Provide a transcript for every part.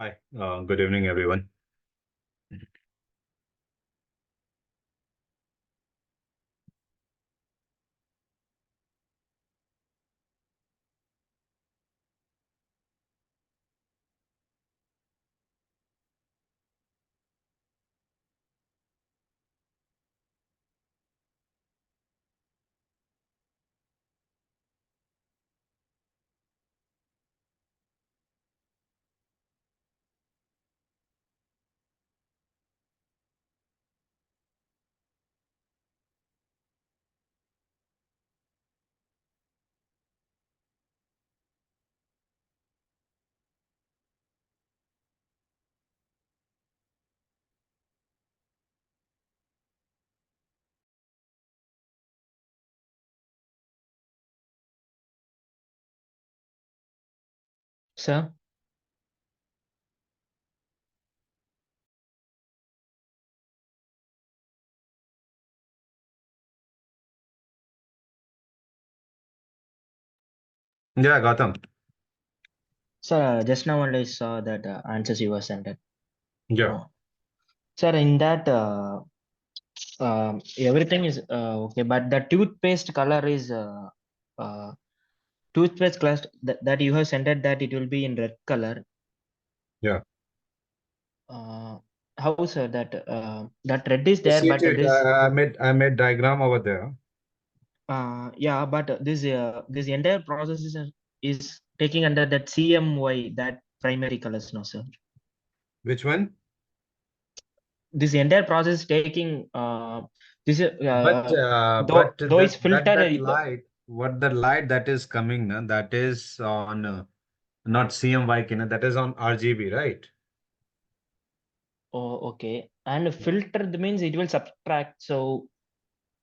Hi, good evening, everyone. Sir, Yeah, Gautam. just now only I saw that answers you were sent it. Yeah, Uh, sir, in that everything is okay, but the toothpaste color is uh, toothpaste class that you have sent it that it will be in red color. yeah. Uh, how sir that red is You there, see but it. this I made diagram over there. yeah, but this entire process is taking under that CMY that primary colors, no sir. Which one? This entire process taking this But though is filter that light, what the light that is coming, na, that is on not CMYK, na, that is on RGB, right? oh okay, and filter means it will subtract, so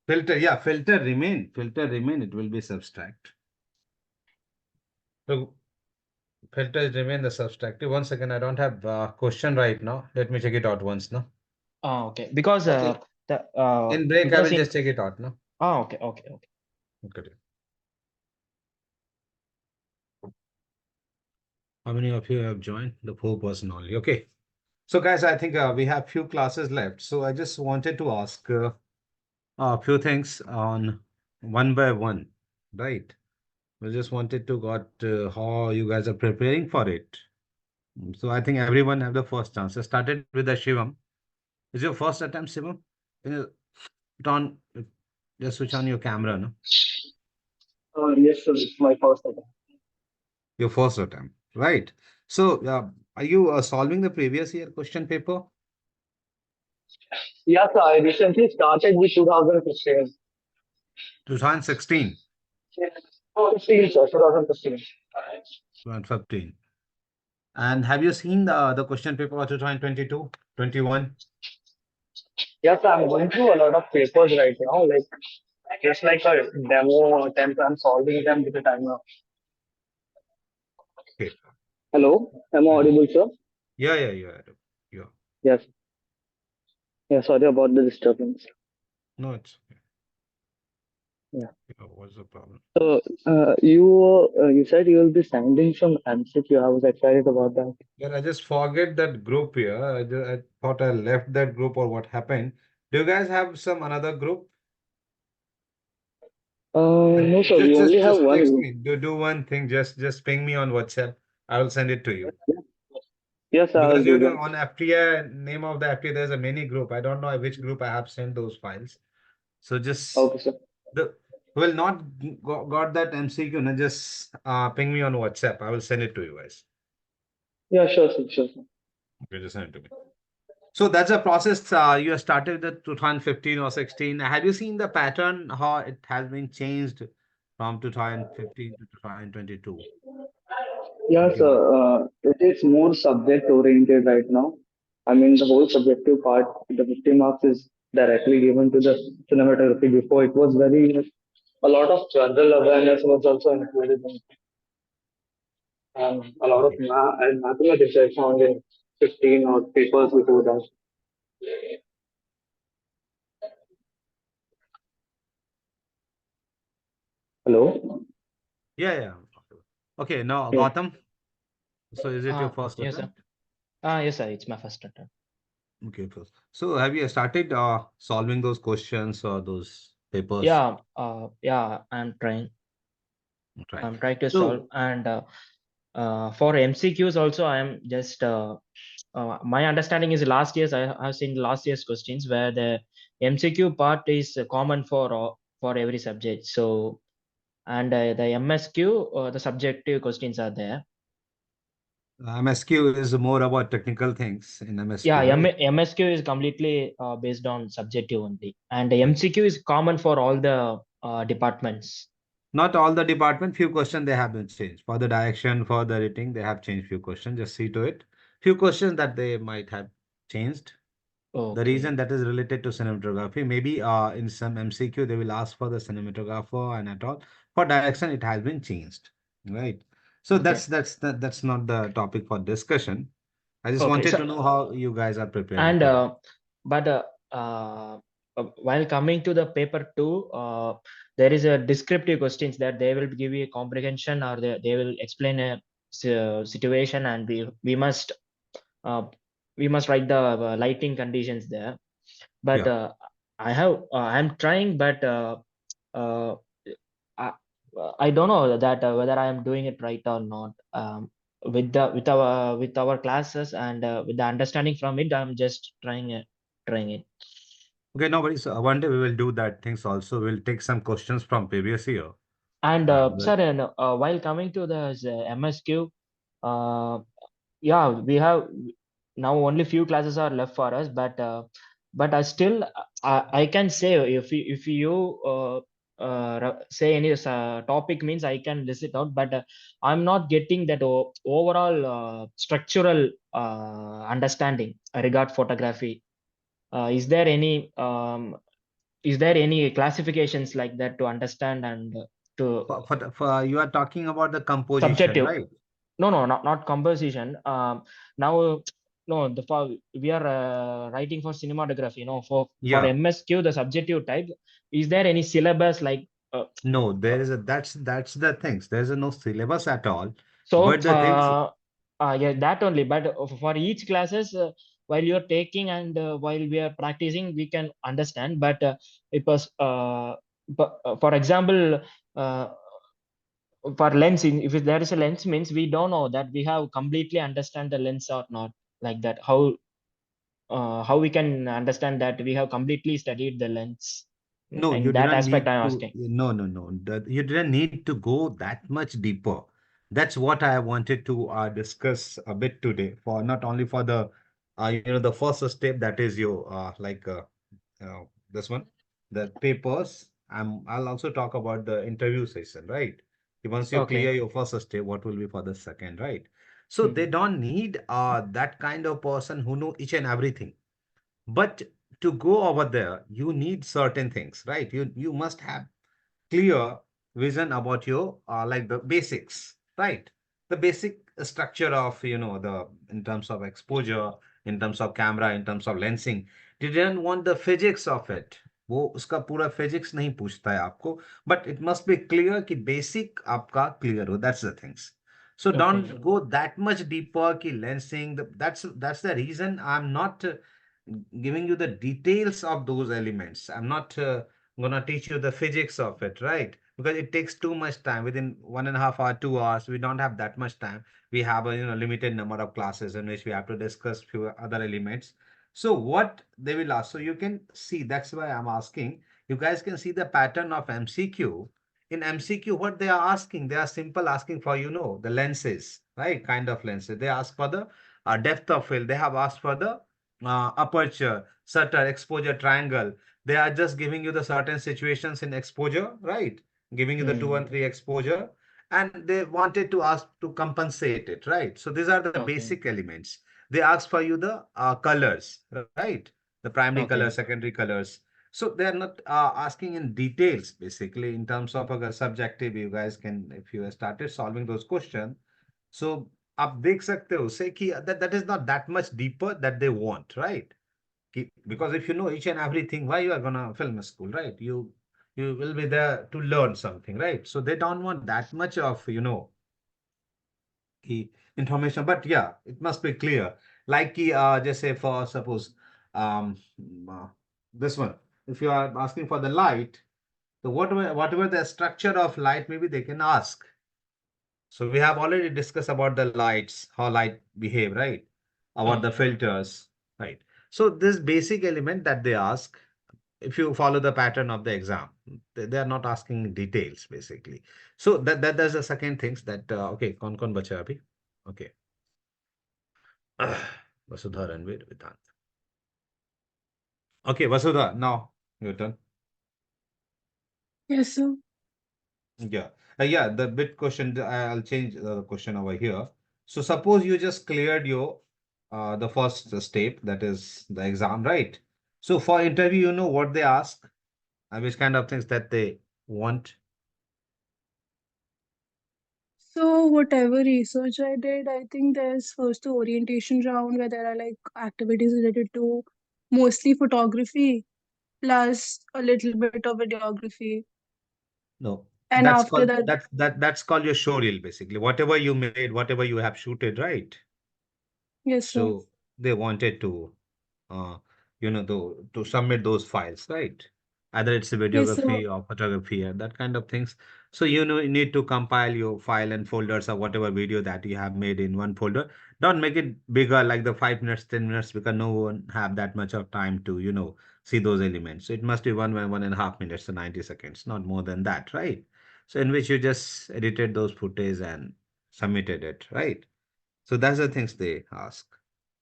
Filter, yeah, filter remain. It will be subtract. So filters remain the subtractive. Once again, I don't have question right now. Let me check it out once, no. okay, because Okay. the In break, I because will in just check it out, no. okay, okay, okay. Okay. How many of you have joined? The 4% only. Okay. So, guys, I think we have few classes left. So, I just wanted to ask a few things on one by one, right? I just wanted to got how you guys are preparing for it. So, I think everyone have the first chance. I started with the Shivam. Is your first attempt, Shivam? Can you turn, just switch on your camera, no? Yes, sir. It's my first attempt. Your first attempt, right? So, are you solving the previous year question paper? Yes, sir. I recently started with 2015. 2016, 15, sir. 2015. 2015. And have you seen the question paper of 2022, 21? Yes, sir. I'm going through a lot of papers right now. Like just like a demo attempt, I'm solving them with the timer. Okay. Hello, am I And audible, sir? yeah. Yeah. Yes. Yeah. Sorry about the disturbance. No, it's okay. Yeah. Yeah, what's the problem? So, you said you will be sending some MCQ. I was excited about that. Yeah, I just forget that group here. I thought I left that group or what happened. Do you guys have some another group? No, sir. We Just only just have just one text group. me. Do one thing. Just ping me on WhatsApp. I will send it to you. Yes, I will Because do you know that. on FTI, name of the FTI, there's a mini group. I don't know which group I have sent those files. So just Okay, sir. the who will not got that MCQ, na, just ping me on WhatsApp. I will send it to you guys. Yeah, sure, sir. Sure, sir. Okay, just send it to me. So that's a process you have started the 2015 or 16. Have you seen the pattern how it has been changed from 2015 to 2022? Yes, 21. it is more subject oriented right now. I mean, the whole subjective part, the 50 marks is directly given to the cinematography. Before, it was very, a lot of general awareness was also included in, a lot of Okay. and mathematics I found in 15 or papers before that. Hello? Yeah. Okay, now Yeah. Gautam. So is it your first yes sir. attempt? Yes, sir. It's my first attempt. Okay, first. So have you started solving those questions or those papers? Yeah. Yeah. Right. I'm trying to solve, So and for MCQs also, I am just my understanding is last year's I have seen last year's questions where the MCQ part is common for every subject. So, and the MSQ, the subjective questions are there. MSQ is more about technical things in Yeah, MSQ, right? MSQ is completely based on subjective only, and the Right. MCQ is common for all the departments. Not all the department, few questions they have been changed. For the direction, for the rating, they have changed few questions. Just see to it. Few questions that they might have changed. The Okay, reason that is related to cinematography, maybe in some MCQ they will ask for the cinematographer and at all. For direction, it has been changed, right? So okay, that's not the topic for discussion. I just okay. wanted So, to know how you guys are preparing and for that. but while coming to the paper two, there is a descriptive questions that they will give you a comprehension, or they will explain a situation, and uh, we must write the lighting conditions there. But Yeah. I'm trying, but uh, I, I don't know that whether I am doing it right or not. With our classes, and with the understanding from it, I'm just trying it. Okay, no worries. One day we will do that things also. We'll take some questions from previous year. And But sir, and, while coming to the MSQ, uh, yeah, we have now only few classes are left for us, but I still I can say if you say any topic means I can list it out, but I'm not getting that overall structural understanding regard photography. Is there any classifications like that to understand, and to for you are talking about the composition, subjective? right? No, no, not composition. Now, no, we are writing for cinematography. For Yeah. MSQ, the subjective type. Is there any syllabus like? No, there is a that's the things. There's a no syllabus at all. So, But the things, yeah, that only. But for each classes, while you're taking, and while we are practicing, we can understand. But it was, but, for example, uh, for lens, if there is a lens, means we don't know that we have completely understand the lens or not, like that. How we can understand that we have completely studied the lens? no, In you that didn't aspect, need I'm to. asking. No, no, no. You didn't need to go that much deeper. That's what I wanted to discuss a bit today. For not only for the, the first step that is your this one, the papers. I'll also talk about the interview session, right? Once you clear Okay. your first step, what will be for the second, right? So they Hmm. don't need that kind of person who know each and everything. But to go over there, you need certain things, right? You must have clear vision about your like the basics, right? The basic structure of the in terms of exposure, in terms of camera, in terms of lensing. You didn't want the physics of it. वो उसका पूरा physics नहीं पूछता है आपको, but it must be clear कि basic आपका clear हो. That's the things. So Okay. don't go that much deeper कि lensing. That's the reason I'm not giving you the details of those elements. I'm not gonna teach you the physics of it, right? Because it takes too much time. Within 1.5 hour, 2 hours, we don't have that much time. We have a limited number of classes in which we have to discuss few other elements. So what they will ask, so you can see. That's why I'm asking. You guys can see the pattern of MCQ. In MCQ, what they are asking, they are simple asking for the lenses, right? Kind of lenses. They ask for the depth of field. They have asked for the aperture, shutter, exposure, triangle. They are just giving you the certain situations in exposure, right? Giving you the 2 and Hmm. 3 exposure, and they wanted to ask to compensate it, right? So these are the Okay. basic elements. They ask for you the colors, right? The primary colors, Okay. secondary colors. So they are not asking in details, basically, in terms of a subjective. You guys can, if you have started solving those questions, so आप देख सकते हो उसे कि that is not that much deeper that they want, right? Because if you know each and everything, why you are gonna film a school, right? You will be there to learn something, right? So they don't want that much of information. But yeah, it must be clear. Like कि just say for suppose um uh, this one, if you are asking for the light, so whatever the structure of light, maybe they can ask. So we have already discussed about the lights, how light behave, right? About the filters, right? So this basic element that they ask, if you follow the pattern of the exam, they are not asking details basically. So that's the second things that okay, कौन बचा अभी? Okay. Vasudha, Ranveer, Vedant. Okay, Vasudha, now your turn. Yes, sir. Yeah. Yeah, the bit question, I'll change the question over here. So suppose you just cleared your the first step, that is the exam, right? So for interview, you know what they ask and which kind of things that they want. So whatever research I did, I think there's first the orientation round where there are like activities related to mostly photography plus a little bit of videography. No, And that's after called that, that's called your show reel basically. Whatever you made, whatever you have shooted, right? yes, sir. So they wanted to uh, to submit those files, right? Either it's a Yes, sir. videography or photography and that kind of things. So you need to compile your file and folders or whatever video that you have made in one folder. Don't make it bigger like the 5 minutes, 10 minutes, because no one have that much of time to see those elements. So it must be 1.5 minutes to 90 seconds, not more than that, right? So in which you just edited those footage and submitted it, right? So that's the things they ask,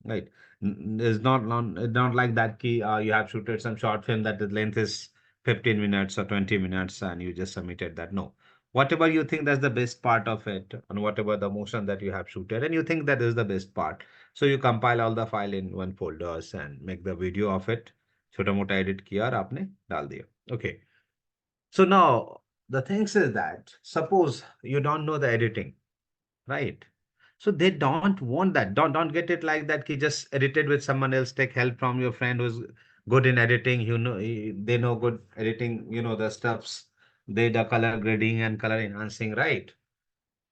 right? It's not like that key. You have shooted some short film that the length is 15 minutes or 20 minutes and you just submitted that. No, whatever you think that's the best part of it, and whatever the motion that you have shooted and you think that is the best part, so you compile all the file in one folders and make the video of it. छोटा मोटा edit किया और आपने डाल दिया. Okay. So now the things is that suppose you don't know the editing, right? So they don't want that. Don't get it like that. Ki just edit it with someone else. Take help from your friend who's good in editing. They know good editing. You know the stuffs. They the color grading and color enhancing, right?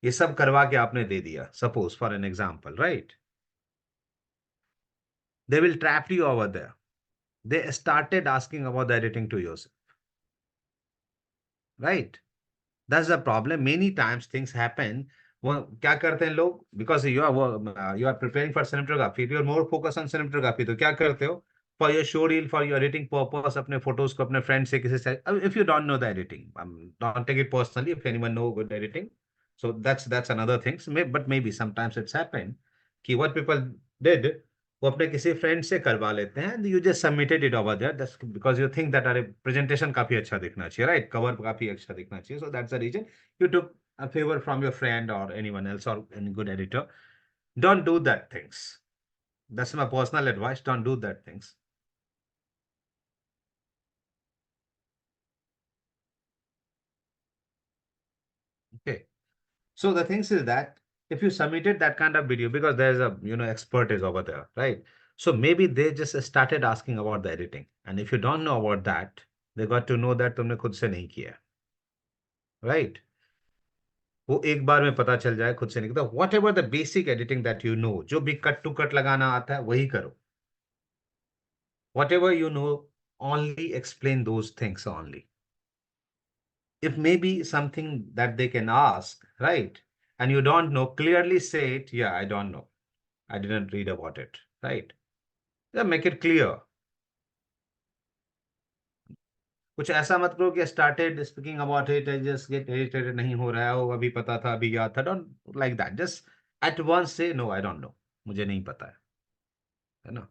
ये सब करवा के आपने दे दिया. Suppose for an example, right? They will trap you over there. They started asking about the editing to yourself, right? That's the problem. Many times things happen. वो क्या करते हैं लोग, because you are preparing for cinematography, you are more focused on cinematography, तो क्या करते हो, for your show reel, for your editing purpose, अपने photos को अपने friend से किसी से, if you don't know the editing, don't take it personally if anyone know good editing. So that's another thing. But maybe sometimes it's happened कि what people did, वो अपने किसी फ्रेंड से करवा लेते हैं, you just submitted it over there, that's because you think that अरे presentation काफी अच्छा दिखना चाहिए, right? Cover काफी अच्छा दिखना चाहिए, so that's the reason you took a favor from your friend or anyone else or any good editor. Don't do that things. That's my personal advice. Don't do that things. Okay. So the things is that if you submitted that kind of video, because there's a expert is over there, right? So maybe they just started asking about the editing, and if you don't know about that, they got to know that तुमने खुद से नहीं किया, right? वो एक बार में पता चल जाए खुद से नहीं, तो what ever the basic editing that you know, जो भी कट टू कट लगाना आता है वही करो. Whatever you know, only explain those things only. If maybe something that they can ask, right? And you don't know, clearly say it, yeah, I don't know. I didn't read about it, right? Yeah, make it clear. कुछ ऐसा मत करो कि started speaking about it, I just get irritated, नहीं हो रहा है, वो अभी पता था, अभी याद था. Don't like that. Just at once say, no, I don't know. मुझे नहीं पता है ना?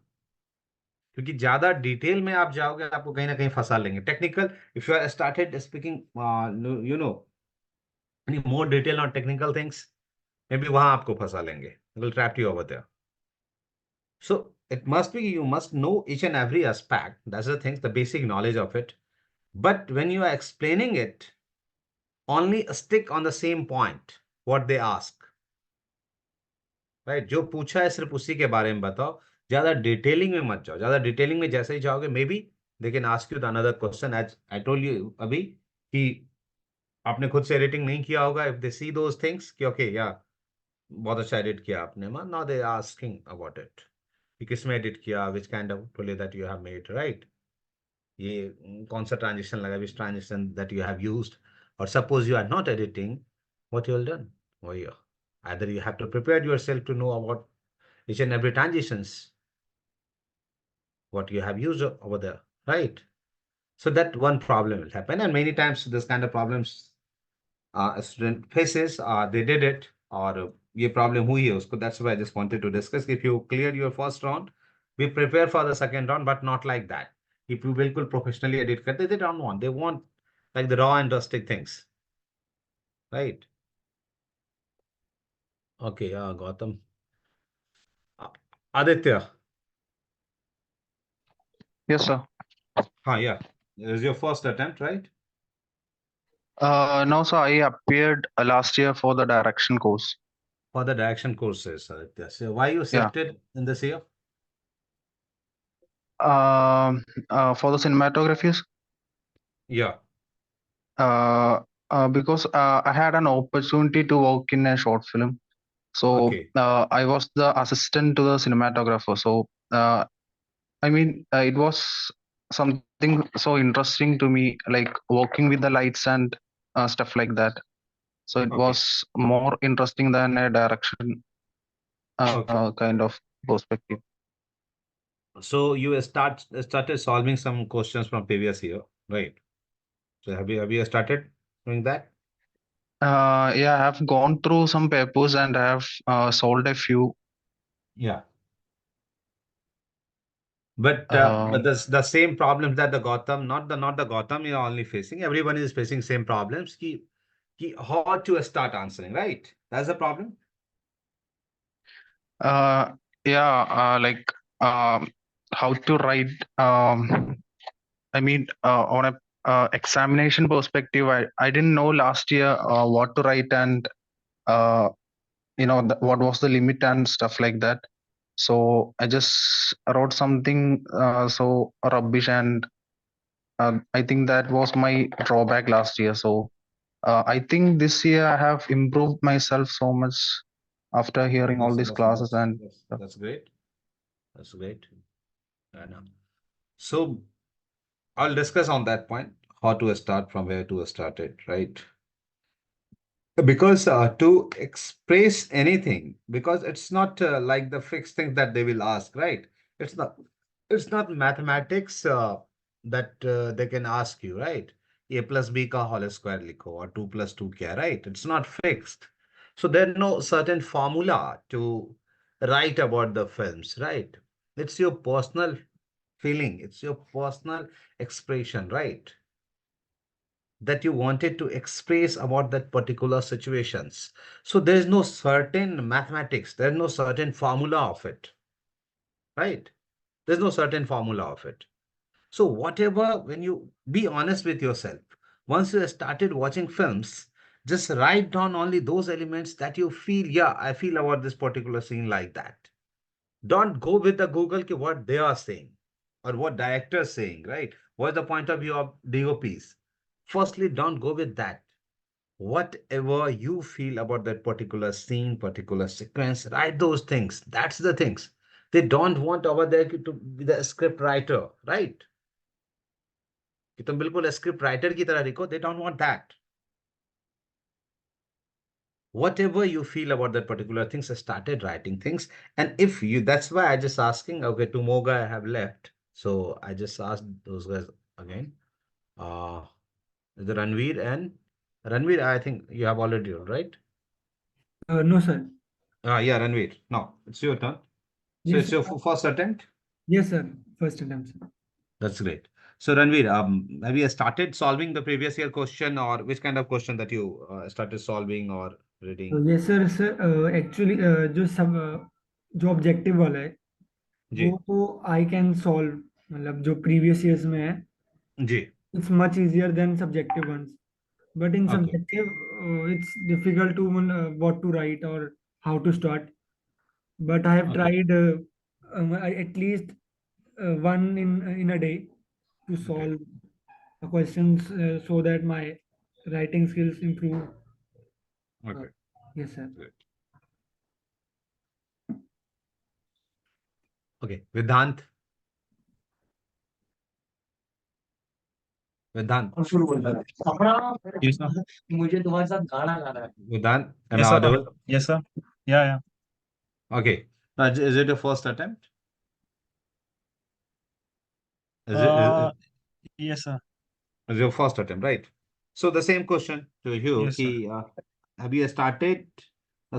क्योंकि ज्यादा डिटेल में आप जाओगे आपको कहीं ना कहीं फंसा लेंगे. Technical, if you are started speaking you know any more detail on technical things, maybe वहां आपको फंसा लेंगे. Will trap you over there. So it must be you must know each and every aspect. That's the thing, the basic knowledge of it. But when you are explaining it, only stick on the same point what they ask. Right, जो पूछा है सिर्फ उसी के बारे में बताओ. ज्यादा डिटेलिंग में मत जाओ. ज्यादा डिटेलिंग में जैसे ही जाओगे, maybe they can ask you the another question, as I told you अभी, कि आपने खुद से एडिटिंग नहीं किया होगा. If they see those things कि ओके या बहुत अच्छा एडिट किया आपने, now they asking about it. कि किसमें edit किया, which kind of play that you have made, right? ये कौन सा transition लगा, which transition that you have used, or suppose you are not editing, what you have done? Oh yeah, either you have to prepare yourself to know about each and every transitions, what you have used over there, right? So that one problem will happen, and many times this kind of problems a student faces, they did it, or ये problem हुई है उसको. That's why I just wanted to discuss. If you cleared your first round, we prepare for the second round, but not like that. If you बिल्कुल professionally edit करते, they don't want. They want like the raw and rustic things, right? Okay, Gautam. Uh, Aditya. Yes, sir. Yeah. It was your first attempt, right? No, sir. I appeared last year for the direction course. For the direction courses, Aditya. So why you Yeah. shifted in this year? For the cinematography, Yeah. because I had an opportunity to work in a short film. So Okay. I was the assistant to the cinematographer. So I mean, it was something so interesting to me, like working with the lights and stuff like that. So it Okay. was more interesting than a direction Okay. kind of perspective. So you started solving some questions from previous year, right? So have you started doing that? Yeah, I have gone through some papers and I have solved a few. Yeah. But Uh, the same problems that the Gotham, not the Gotham you're only facing. Everyone is facing same problems. Ki how to start answering, right? That's the problem. uh, yeah, like how to write. I mean, on a examination perspective, I didn't know last year what to write and uh, what was the limit and stuff like that. So I just wrote something so rubbish, and I think that was my drawback last year. So I think this year I have improved myself so much after hearing Okay, all so these that's classes that's and that's stuff. that's great. That's great. I know. So I'll discuss on that point, how to start from where to start it, right? Because to express anything, because it's not like the fixed thing that they will ask, right? It's not, it's not mathematics that they can ask you, right? A plus b ka whole square likho, or 2 plus 2 kya, right? It's not fixed. So there's no certain formula to write about the films, right? It's your personal feeling, it's your personal expression, right? That you wanted to express about that particular situations. So there is no certain mathematics, there's no certain formula of it, right? There's no certain formula of it. So whatever, when you be honest with yourself, once you have started watching films, just write down only those elements that you feel, yeah, I feel about this particular scene like that. Don't go with the Google ki what they are saying or what director is saying, right? What's the point of view of DOPs? Firstly, don't go with that. Whatever you feel about that particular scene, particular sequence, write those things. That's the things. They don't want over there to be the script writer, right? कि तुम बिल्कुल script writer की तरह लिखो. They don't want that. Whatever you feel about that particular things, I started writing things. And if you, that's why I just asking, okay, two more guys have left. So I just asked those guys again. Uh, the Ranveer, I think you have already told, right? No, sir. Yeah, Ranveer. Now it's your turn. So Yes, it's sir. your first attempt. Yes, sir. First attempt, sir. That's great. So Ranveer, have you started solving the previous year question, or which kind of question that you started solving or तो reading? ये sir actually जो objective वाला है वो जी, तो I can solve मतलब जो previous years में है जी. It's much easier than subjective once but in Okay, subjective it's difficult to what to write or how to start but I have okay, tried at least one in a day to okay, solve the questions so that my writing skills improve. Uh, okay. yes, sir. Great. Okay, Vedant. Vedant. Yes, sir. Vedant, am I Yes, sir. audible? Yes, sir. Yeah, yeah. Okay. Is it your first attempt? Uh, yes, sir. Is your first attempt, right? So the same question to you. Yes, sir. Have you started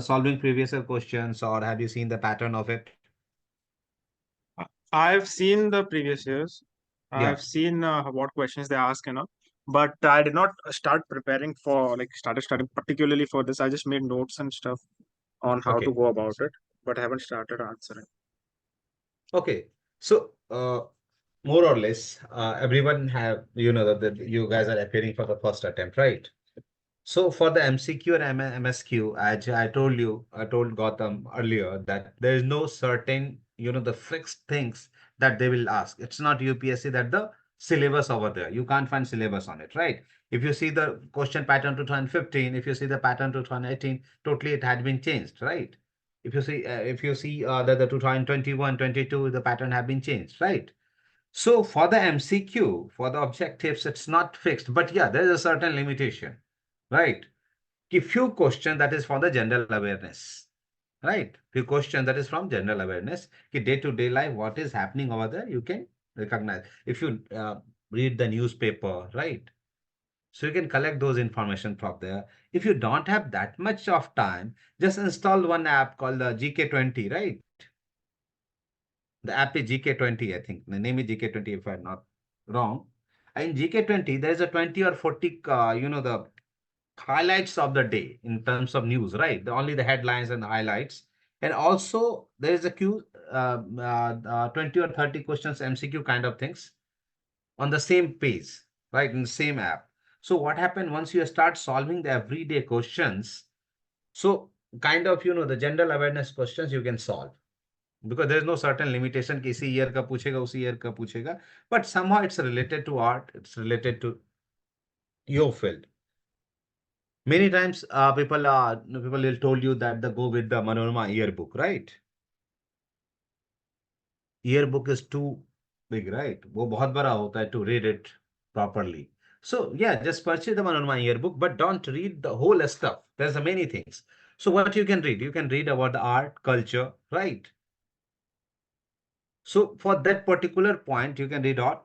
solving previous year questions, or have you seen the pattern of it? I've seen the previous years. Yeah. I've seen what questions they ask, but I did not start preparing for started studying particularly for this. I just made notes and stuff on how to Okay. go about it, but I haven't started answering. Okay. So, more or less, everyone have, that you guys are appearing for the first attempt, right? So for the MCQ and MSQ, as I told you, I told Gautam earlier that there is no certain, the fixed things that they will ask. It's not UPSC that the syllabus over there. You can't find syllabus on it, right? If you see the question pattern 2015, if you see the pattern 2018, totally it had been changed, right? If you see that the 2021, 22, the pattern have been changed, right? So for the MCQ, for the objectives, it's not fixed, but yeah, there is a certain limitation, right? कि few question that is from the general awareness, right? Few question that is from general awareness कि day to day life what is happening over there you can recognize if you read the newspaper, right? So you can collect those information from there. If you don't have that much of time, just install one app called the GK20, right? The app is GK20, I think. The name is GK20 if I'm not wrong. In GK20, there is a 20 or 40, the highlights of the day in terms of news, right? Only the headlines and the highlights. And also there is a 20 or 30 questions MCQ kind of things on the same page, right? In the same app. So what happened once you start solving the everyday questions? So kind of, the general awareness questions you can solve because there is no certain limitation कि इसी year का पूछेगा उसी year का पूछेगा, but somehow it's related to art, it's related to your field. Many times, people will told you that they go with the Manorama yearbook, right? Yearbook is too big, right? वो बहुत बड़ा होता है to read it properly. So yeah, just purchase the Manorama yearbook, but don't read the whole stuff. There's many things. So what you can read? You can read about the art, culture, right? So for that particular point, you can read out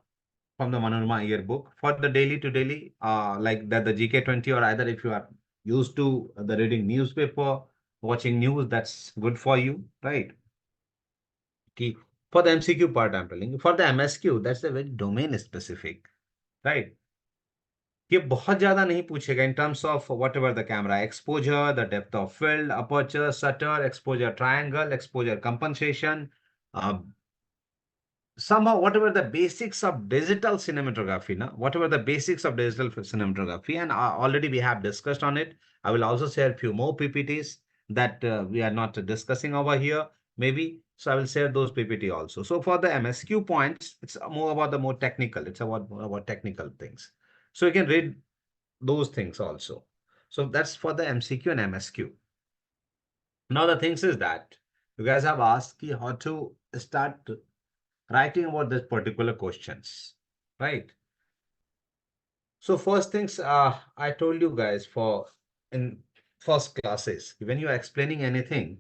from the Manorama yearbook. For the daily to daily, like that the GK20 or either if you are used to the reading newspaper, watching news, that's good for you, right? Okay. For the MCQ part, I'm telling you. For the MSQ, that's a very domain specific, right? ये बहुत ज्यादा नहीं पूछेगा in terms of whatever the camera exposure, the depth of field, aperture, shutter, exposure triangle, exposure compensation, uh, somehow whatever the basics of digital cinematography now whatever the basics of digital cinematography and already we have discussed on it. I will also share a few more PPTs that we are not discussing over here maybe, so I will share those PPT also. So for the MSQ points, it's more about the more technical, it's about technical things, so you can read those things also. So that's for the MCQ and MSQ. Now the things is that you guys have asked how to start writing about this particular questions, right? So first things, I told you guys for in first classes, when you are explaining anything,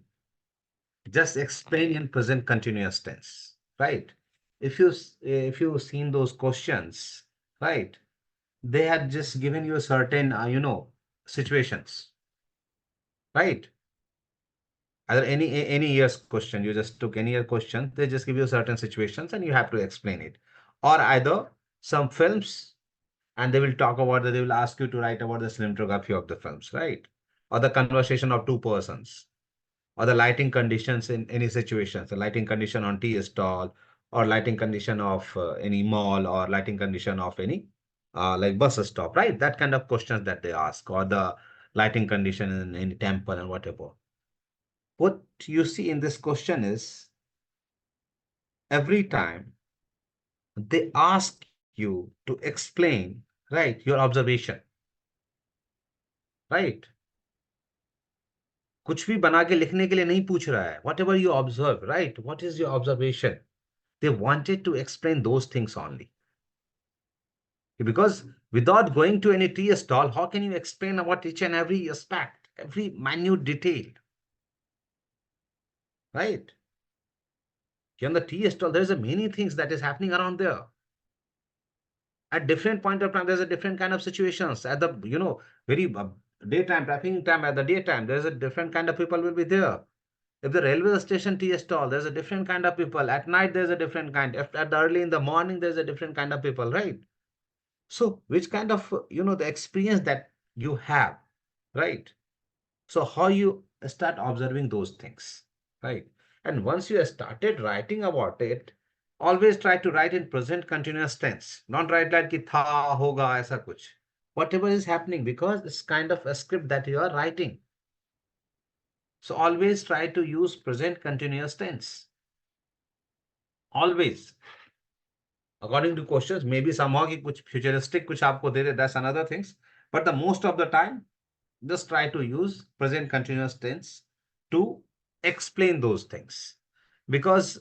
just explain in present continuous tense, right? If you've seen those questions, right? They had just given you a certain, situations, right? Either any year's question, you just took any year question, they just give you certain situations and you have to explain it, or either some films and they will talk about that, they will ask you to write about the cinematography of the films, right? Or the conversation of two persons, or the lighting conditions in any situations, the lighting condition on tea stall, or lighting condition of any mall, or lighting condition of any like bus stop, right? That kind of questions that they ask, or the lighting condition in any temple and whatever. What you see in this question is every time they ask you to explain, right, your observation, right? कुछ भी बना के लिखने के लिए नहीं पूछ रहा है. Whatever you observe, right? What is your observation? They wanted to explain those things only. Because without going to any tea stall, how can you explain about each and every aspect, every minute detail? Right? On the tea stall, there's a many things that is happening around there. At different point of time, there's a different kind of situations. At the, very daytime, traffic time, at the daytime, there's a different kind of people will be there. If the railway station tea stall, there's a different kind of people. At night, there's a different kind. If at the early in the morning, there's a different kind of people, right? So which kind of, the experience that you have, right? So how you start observing those things, right? And once you started writing about it, always try to write in present continuous tense. Not write like ki tha, hoga, aisa kuch. Whatever is happening, because it's kind of a script that you are writing. So always try to use present continuous tense. Always. According to questions, maybe somehow ki kuch futuristic kuch aapko de de, that's another things. But the most of the time, just try to use present continuous tense to explain those things. Because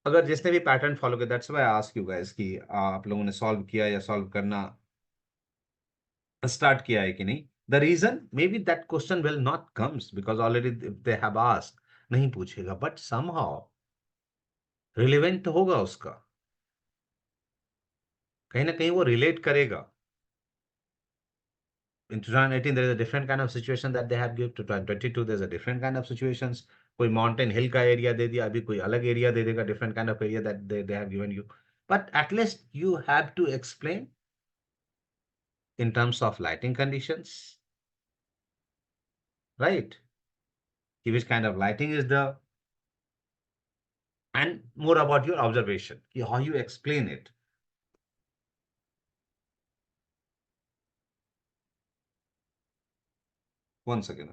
अगर जिसने भी pattern follow किया, that's why I ask you guys कि आप लोगों ने solve किया या सॉल्व करना स्टार्ट किया है कि नहीं. The reason maybe that question will not comes because already they have asked, नहीं पूछेगा, बट समहाउ रिलेवेंट होगा उसका, कहीं ना कहीं वो रिलेट करेगा. In 2018 there is a different kind of situation that they have given. To 2022 there's a different kind of situations. कोई माउंटेन हिल का एरिया दे दिया, अभी कोई अलग एरिया दे देगा, different kind of area that they have given you. But at least you have to explain in terms of lighting conditions, right? Which kind of lighting is there, and more about your observation, how you explain it. Once again,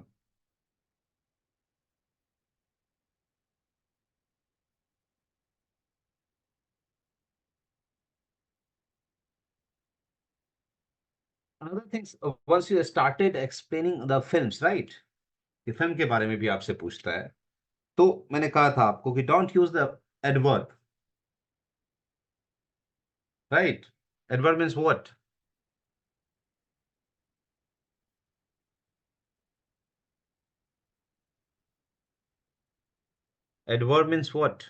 another things, once you started explaining the films, right? ये film के बारे में भी आपसे पूछता है. तो मैंने कहा था आपको कि don't use the adverb, right? Adverb means what? Adverb means what?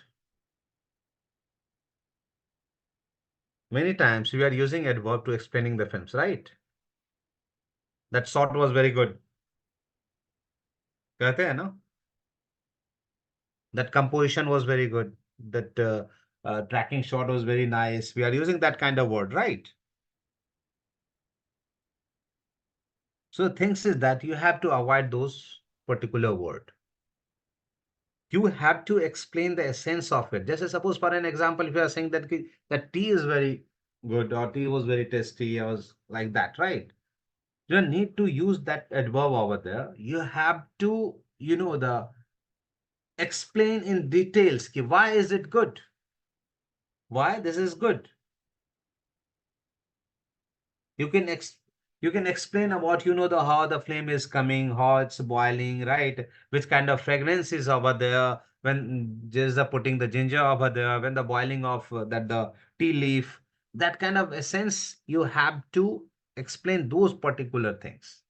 Many times we are using adverb to explaining the films, right? That shot was very good. कहते हैं ना? That composition was very good. That tracking shot was very nice. We are using that kind of word, right? So the things is that you have to avoid those particular word. You have to explain the essence of it. Just suppose for an example, if you are saying that tea is very good or tea was very tasty, or was like that, right? You don't need to use that adverb over there. You have to, the explain in details ki why is it good? Why this is good? You can you can explain about, the how the flame is coming, how it's boiling, right? Which kind of fragrance is over there when just the putting the ginger over there, when the boiling of that the tea leaf, that kind of essence you have to explain those particular things.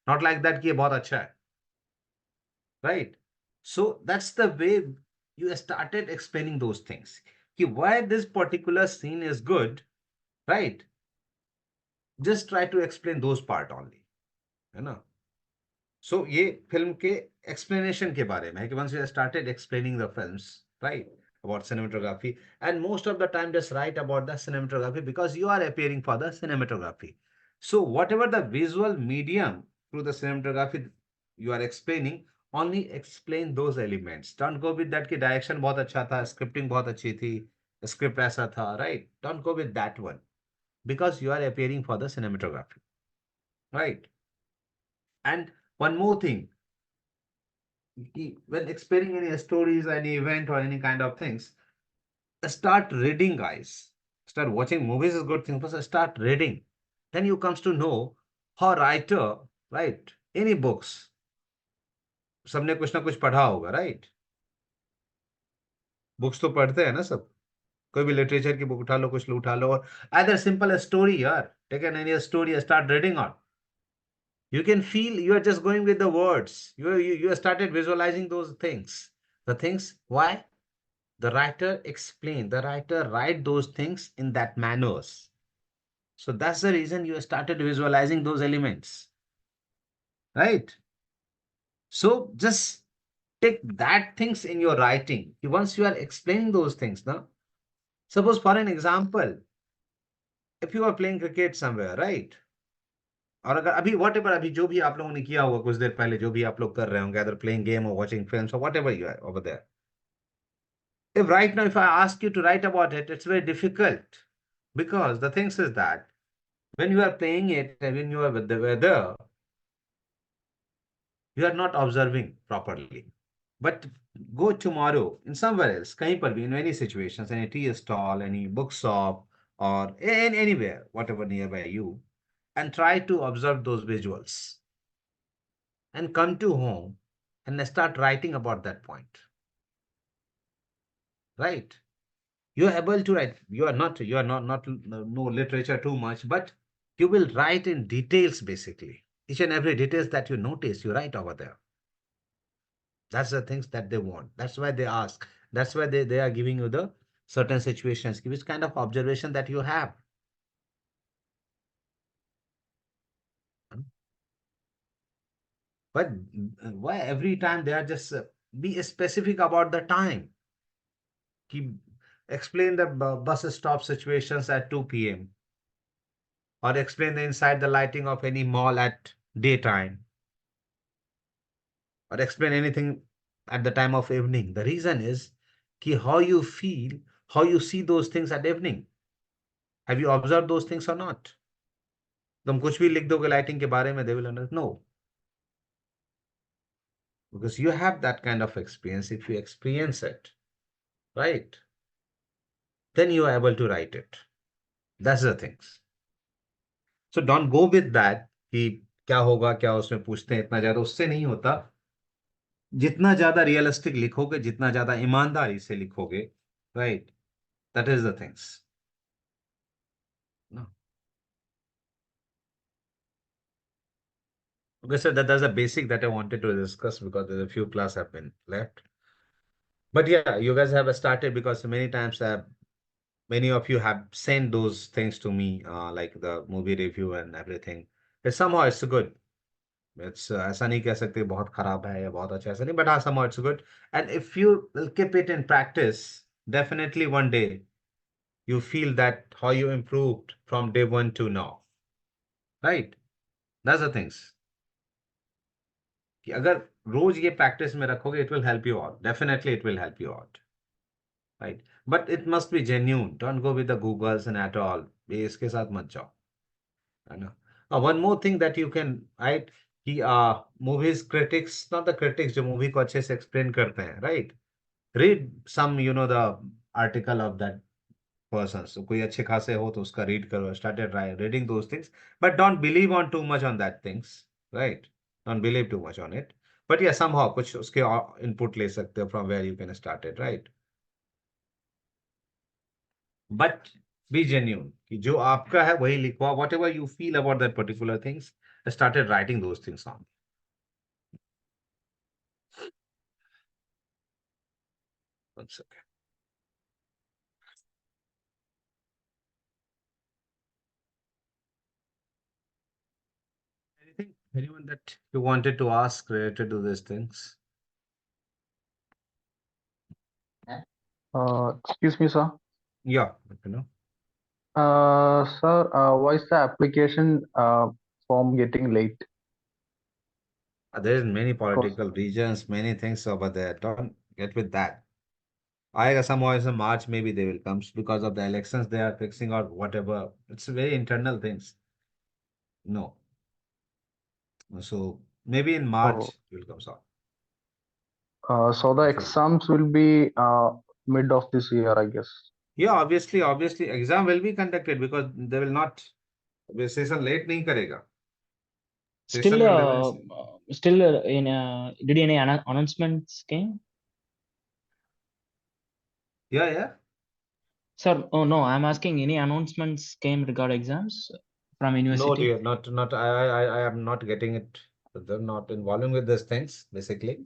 Not like that ki ye bahut acha hai. Right? So that's the way you started explaining those things. Why this particular scene is good, right? Just try to explain those part only. है ना? So ये film के explanation के बारे में है कि once you started explaining the films, right, about cinematography, and most of the time just write about the cinematography because you are appearing for the cinematography. So whatever the visual medium through the cinematography you are explaining, only explain those elements. Don't go with that कि direction बहुत अच्छा था, scripting बहुत अच्छी थी, script ऐसा था, right? Don't go with that one because you are appearing for the cinematography, right? And one more thing, when explaining any stories, any event, or any kind of things, start reading, guys. Start watching movies is good thing, but start reading. Then you comes to know how writer, right? Any books, सबने कुछ ना कुछ पढ़ा होगा, right? Books तो पढ़ते हैं ना सब. कोई भी लिटरेचर की बुक उठा लो, कुछ उठा लो, और either simple a story यार, take an any story and start reading on. You can feel you are just going with the words. You started visualizing those things. The things, why? The writer explained, the writer write those things in that manners. So that's the reason you started visualizing those elements, right? So just take that things in your writing. Once you are explaining those things, now, suppose for an example, if you are playing cricket somewhere, right? और अगर अभी what ever अभी जो भी आप लोगों ने किया होगा कुछ देर पहले, जो भी आप लोग कर रहे होंगे, अदर प्लेइंग गेम और वॉचिंग फिल्म्स और whatever you are over there, if right now if I ask you to write about it, it's very difficult, because the things is that when you are playing it and when you are with the weather, you are not observing properly. But go tomorrow in somewhere else, kahin par bhi, in any situations, any tea stall, any bookshop, or anywhere, whatever nearby you, and try to observe those visuals, and come to home and start writing about that point. Right? You are able to write. You are not no literature too much, but you will write in details basically. Each and every details that you notice, you write over there. That's the things that they want. That's why they ask. That's why they are giving you the certain situations, which kind of observation that you have. But why every time they are just be specific about the time. Keep explain the bus stop situations at 2 p.m. or explain the inside the lighting of any mall at daytime, or explain anything at the time of evening. The reason is ki how you feel, how you see those things at evening. Have you observed those things or not? तुम कुछ भी लिख दोगे lighting के बारे में, they will understand. No, because you have that kind of experience. If you experience it, right, then you are able to write it. That's the things. So don't go with that कि क्या होगा, क्या उसमें पूछते हैं, इतना ज्यादा उससे नहीं होता. जितना ज्यादा रियलिस्टिक लिखोगे, जितना ज्यादा ईमानदारी से लिखोगे, right, that is the things. Okay, so that's the basic that I wanted to discuss, because there's a few class have been left. But yeah, you guys have started, because many times many of you have sent those things to me, like the movie review and everything. But somehow it's good. It's ऐसा नहीं कह सकते बहुत खराब है या बहुत अच्छा, ऐसा नहीं, but somehow it's good. And if you will keep it in practice, definitely one day you feel that how you improved from day one to now, right? That's the things. कि अगर रोज ये प्रैक्टिस में रखोगे, it will help you out. Definitely it will help you out, right? But it must be genuine. Don't go with the Googles and at all. ये इसके साथ मत जाओ, है ना? One more thing that you can, right, कि movies critics, not the critics जो movie को अच्छे से explain करते हैं, right? Read some, the article of that person. So कोई अच्छे खासे हो तो उसका read करो. Started reading those things, but don't believe on too much on that things, right? Don't believe too much on it. But yeah, somehow कुछ उसके input ले सकते हो from where you can start it, right? But be genuine कि जो आपका है वही लिखवा. Whatever you feel about that particular things, started writing those things on. One second. Anyone that you wanted to ask related to these things? Excuse me, sir. Yeah, Sir, why is the application form getting late? there is many Because political regions, many things over there. Don't get with that. I guess somehow in March maybe they will come because of the elections they are fixing or whatever. It's very internal things. No. So maybe in oh, March it will come out. so the Definitely. exams will be mid of this year, I guess. Yeah, obviously exam will be conducted, because they will not session late नहीं करेगा. Still, Session will remain. still did any announcements came? Yeah. Sir, oh no, I'm asking any announcements came regarding exams from No, university? dear, not. I am not getting it. They're not involving with these things, basically.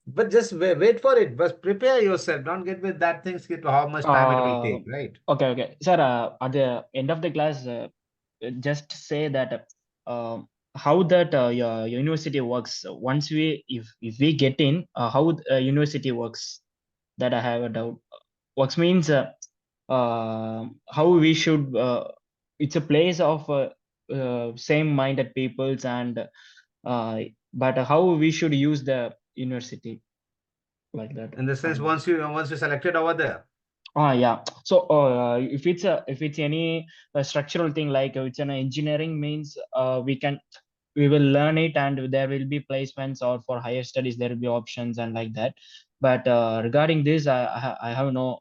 But just wait for it. But prepare yourself. Don't get with that things. Get how much time it will take, right? Okay. Sir, at the end of the class, just say that how that your university works. Once if we get in, how university works. That I have a doubt. Works means how we should. It's a place of same-minded peoples and uh, but how we should use the university like that. In the sense, once you selected over there. Yeah. So if it's any structural thing like it's an engineering means we will learn it and there will be placements or for higher studies there will be options and like that. But regarding this, I have no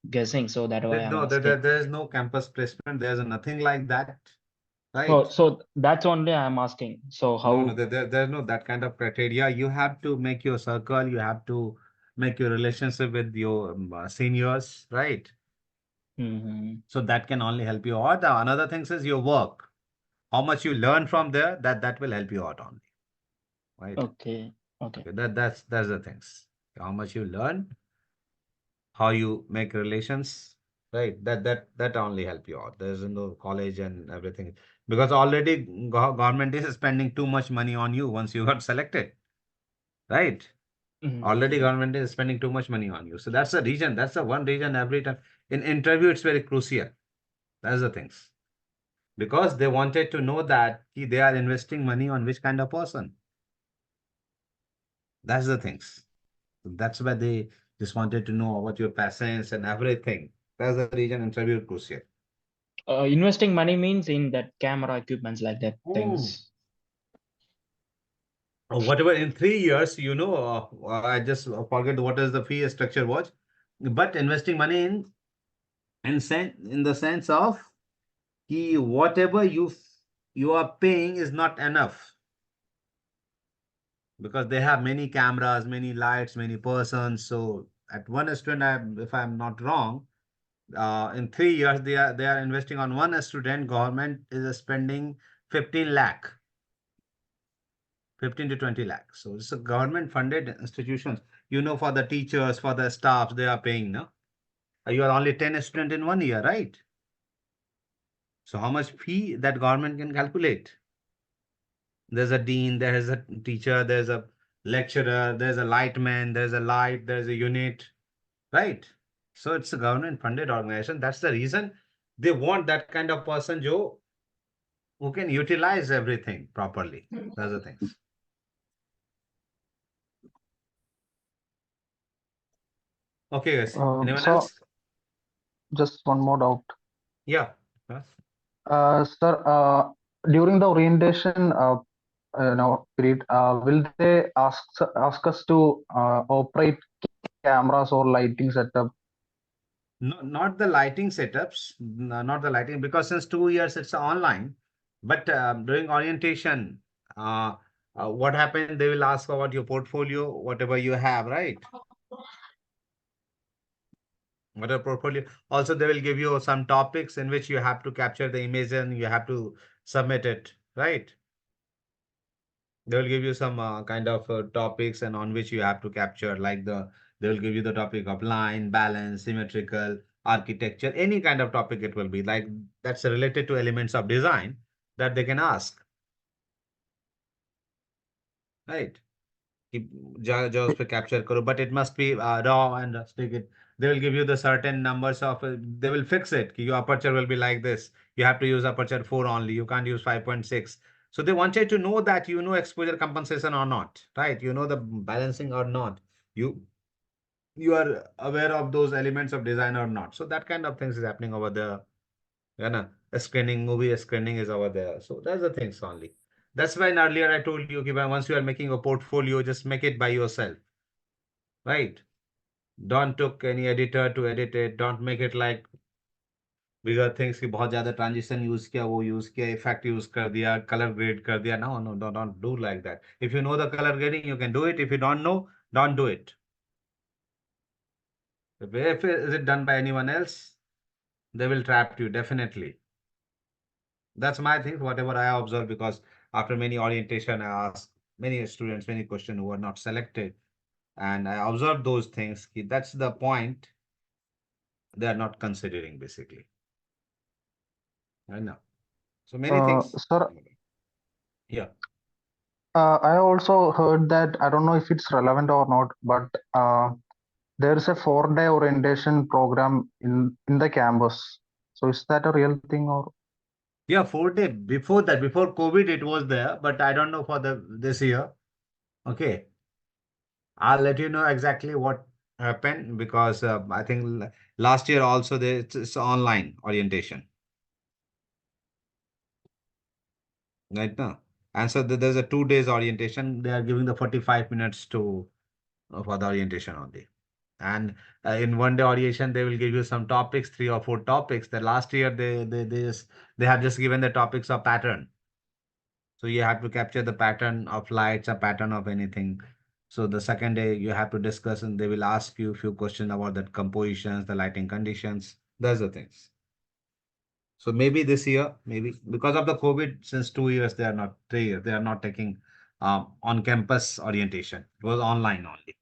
guessing, so that why I'm No, asking. there is no campus placement. There's nothing like that, Oh, right? so that's only I'm asking. So No, how? there's no that kind of criteria. You have to make your circle. You have to make your relationship with your seniors, right? Mhm. So that can only help you out. The another thing is your work. How much you learn from there, that will help you out only, right? Okay. Okay. Okay, that's the things. How much you learn, how you make relations, right? That only help you out. There's no college and everything because already government is spending too much money on you once you got selected, right? Already Okay. government is spending too much money on you. So that's the reason. That's the one reason every time in interview it's very crucial. That's the things because they wanted to know that they are investing money on which kind of person. That's the things. That's why they just wanted to know about your passions and everything. That's the reason interview is crucial. Investing money means in that camera equipments like that Hmm. things. Whatever in 3 years, I just forget what is the fee structure was, but investing money in the sense of whatever you are paying is not enough because they have many cameras, many lights, many persons. So at one student, if I'm not wrong, in 3 years they are investing on one student. Government is spending 15 lakh, 15 to 20 lakh. So it's a government funded institutions. For the teachers, for the staffs, they are paying. No, you are only 10 student in 1 year, right? So how much fee that government can calculate? There's a dean, there's a teacher, there's a lecturer, there's a lightman, there's a light, there's a unit, right? So it's a government funded organization. That's the reason they want that kind of person who can utilize everything properly. That's the things. Okay, guys. Anyone So else? just one more doubt. Yeah. Yes. Sir, during the orientation period, will they ask us to operate cameras or lighting setup? No, not the lighting setups, not the lighting, because since 2 years it's online. But during orientation, what happened? They will ask about your portfolio, whatever you have, right? Whatever portfolio. Also, they will give you some topics in which you have to capture the image and you have to submit it, right? They will give you some kind of topics and on which you have to capture, like they will give you the topic of line, balance, symmetrical, architecture, any kind of topic it will be like that's related to elements of design that they can ask, right? कि जो उस पे capture करो, but it must be raw and stick it. They will give you the certain numbers of, they will fix it. कि your aperture will be like this. You have to use aperture 4 only. You can't use 5.6. So they wanted to know that you know exposure compensation or not, right? You know the balancing or not. You you are aware of those elements of design or not. So that kind of things is happening over there. You know, a screening, movie screening is over there. So that's the things only. That's why earlier I told you, कि once you are making a portfolio, just make it by yourself, right? Don't took any editor to edit it. Don't make it like bigger things कि बहुत ज्यादा transition use किया, वो use किया, effect use कर दिया, color grade कर दिया. No, no, don't do like that. If you know the color grading, you can do it. If you don't know, don't do it. If is it done by anyone else, they will trap you definitely. That's my thing, whatever I observe, because after many orientation, I ask many students many questions who are not selected, and I observe those things. That's the point they are not considering basically. I know. So many things. Sir, Yeah. I also heard that, I don't know if it's relevant or not, but there is a 4-day orientation program in the campus. So is that a real thing or? Yeah, 4 day before that, before COVID, it was there, but I don't know for the this year. Okay. I'll let you know exactly what happened because I think last year also it's online orientation. Right now. And so there's a 2 days orientation. They are giving the 45 minutes to for the orientation only. And in 1 day orientation, they will give you some topics, 3 or 4 topics. The last year they have just given the topics of pattern. So you have to capture the pattern of lights, a pattern of anything. So the second day you have to discuss and they will ask you a few questions about the compositions, the lighting conditions. Those are things. So maybe this year, maybe because of the COVID, since 2 years, they are not 3 years, they are not taking on campus orientation. It was online only.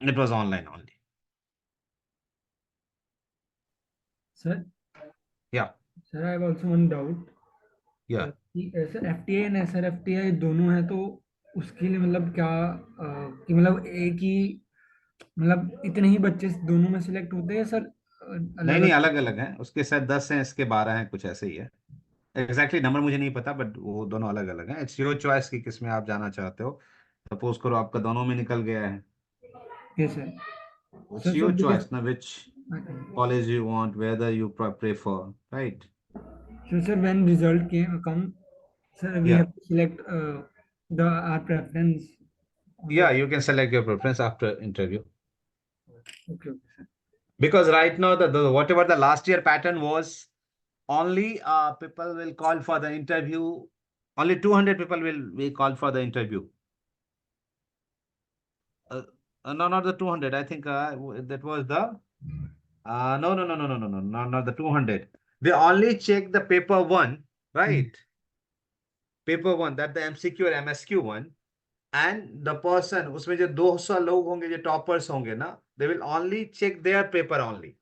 It was online only. Sir, Yeah, sir, I have also one doubt. yeah. कि ऐसे FTI and SRFTI दोनों है तो उसके लिए मतलब क्या कि मतलब एक ही मतलब इतने ही बच्चे दोनों में सिलेक्ट होते हैं सर नहीं अलग नहीं, अलग। अलग अलग हैं, उसके शायद 10 हैं, इसके 12 हैं, कुछ ऐसे ही है। एग्जैक्टली नंबर मुझे नहीं पता, बट वो दोनों अलग अलग हैं। इट्स योर चॉइस कि किस में आप जाना चाहते हो। सपोज करो आपका दोनों में निकल गया है, yes sir. It's sir sir your because choice ना which college you want, whether you prefer, right? Sir when result come sir we या have to select the our preference on या that. You can select your preference after interview, okay okay sir. because right now the whatever the last year pattern was, only people will call for the interview, only 200 people will be called for the interview. uh, no, not the 200, I think that was the no no no no no no no not the 200. They only check the paper one, right? Paper one, that the MCQ or MSQ one, and the person उसमें जो 200 लोग होंगे जो toppers होंगे ना, they will only check their paper only.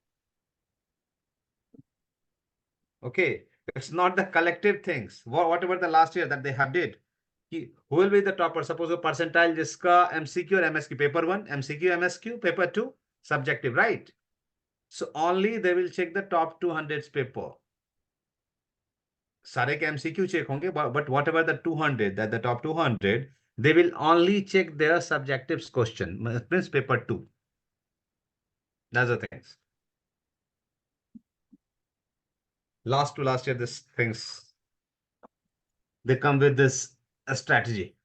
Okay, it's not the collective things. Whatever the last year that they have did, who will be the topper? Suppose a percentile जिसका MCQ or MSQ, paper one MCQ MSQ, paper two subjective, right? So only they will check the top 200 paper. सारे के MCQ check होंगे, but whatever the 200, that the top 200, they will only check their subjective question, means paper two. That's the things. Last to last year, this things, they come with this strategy.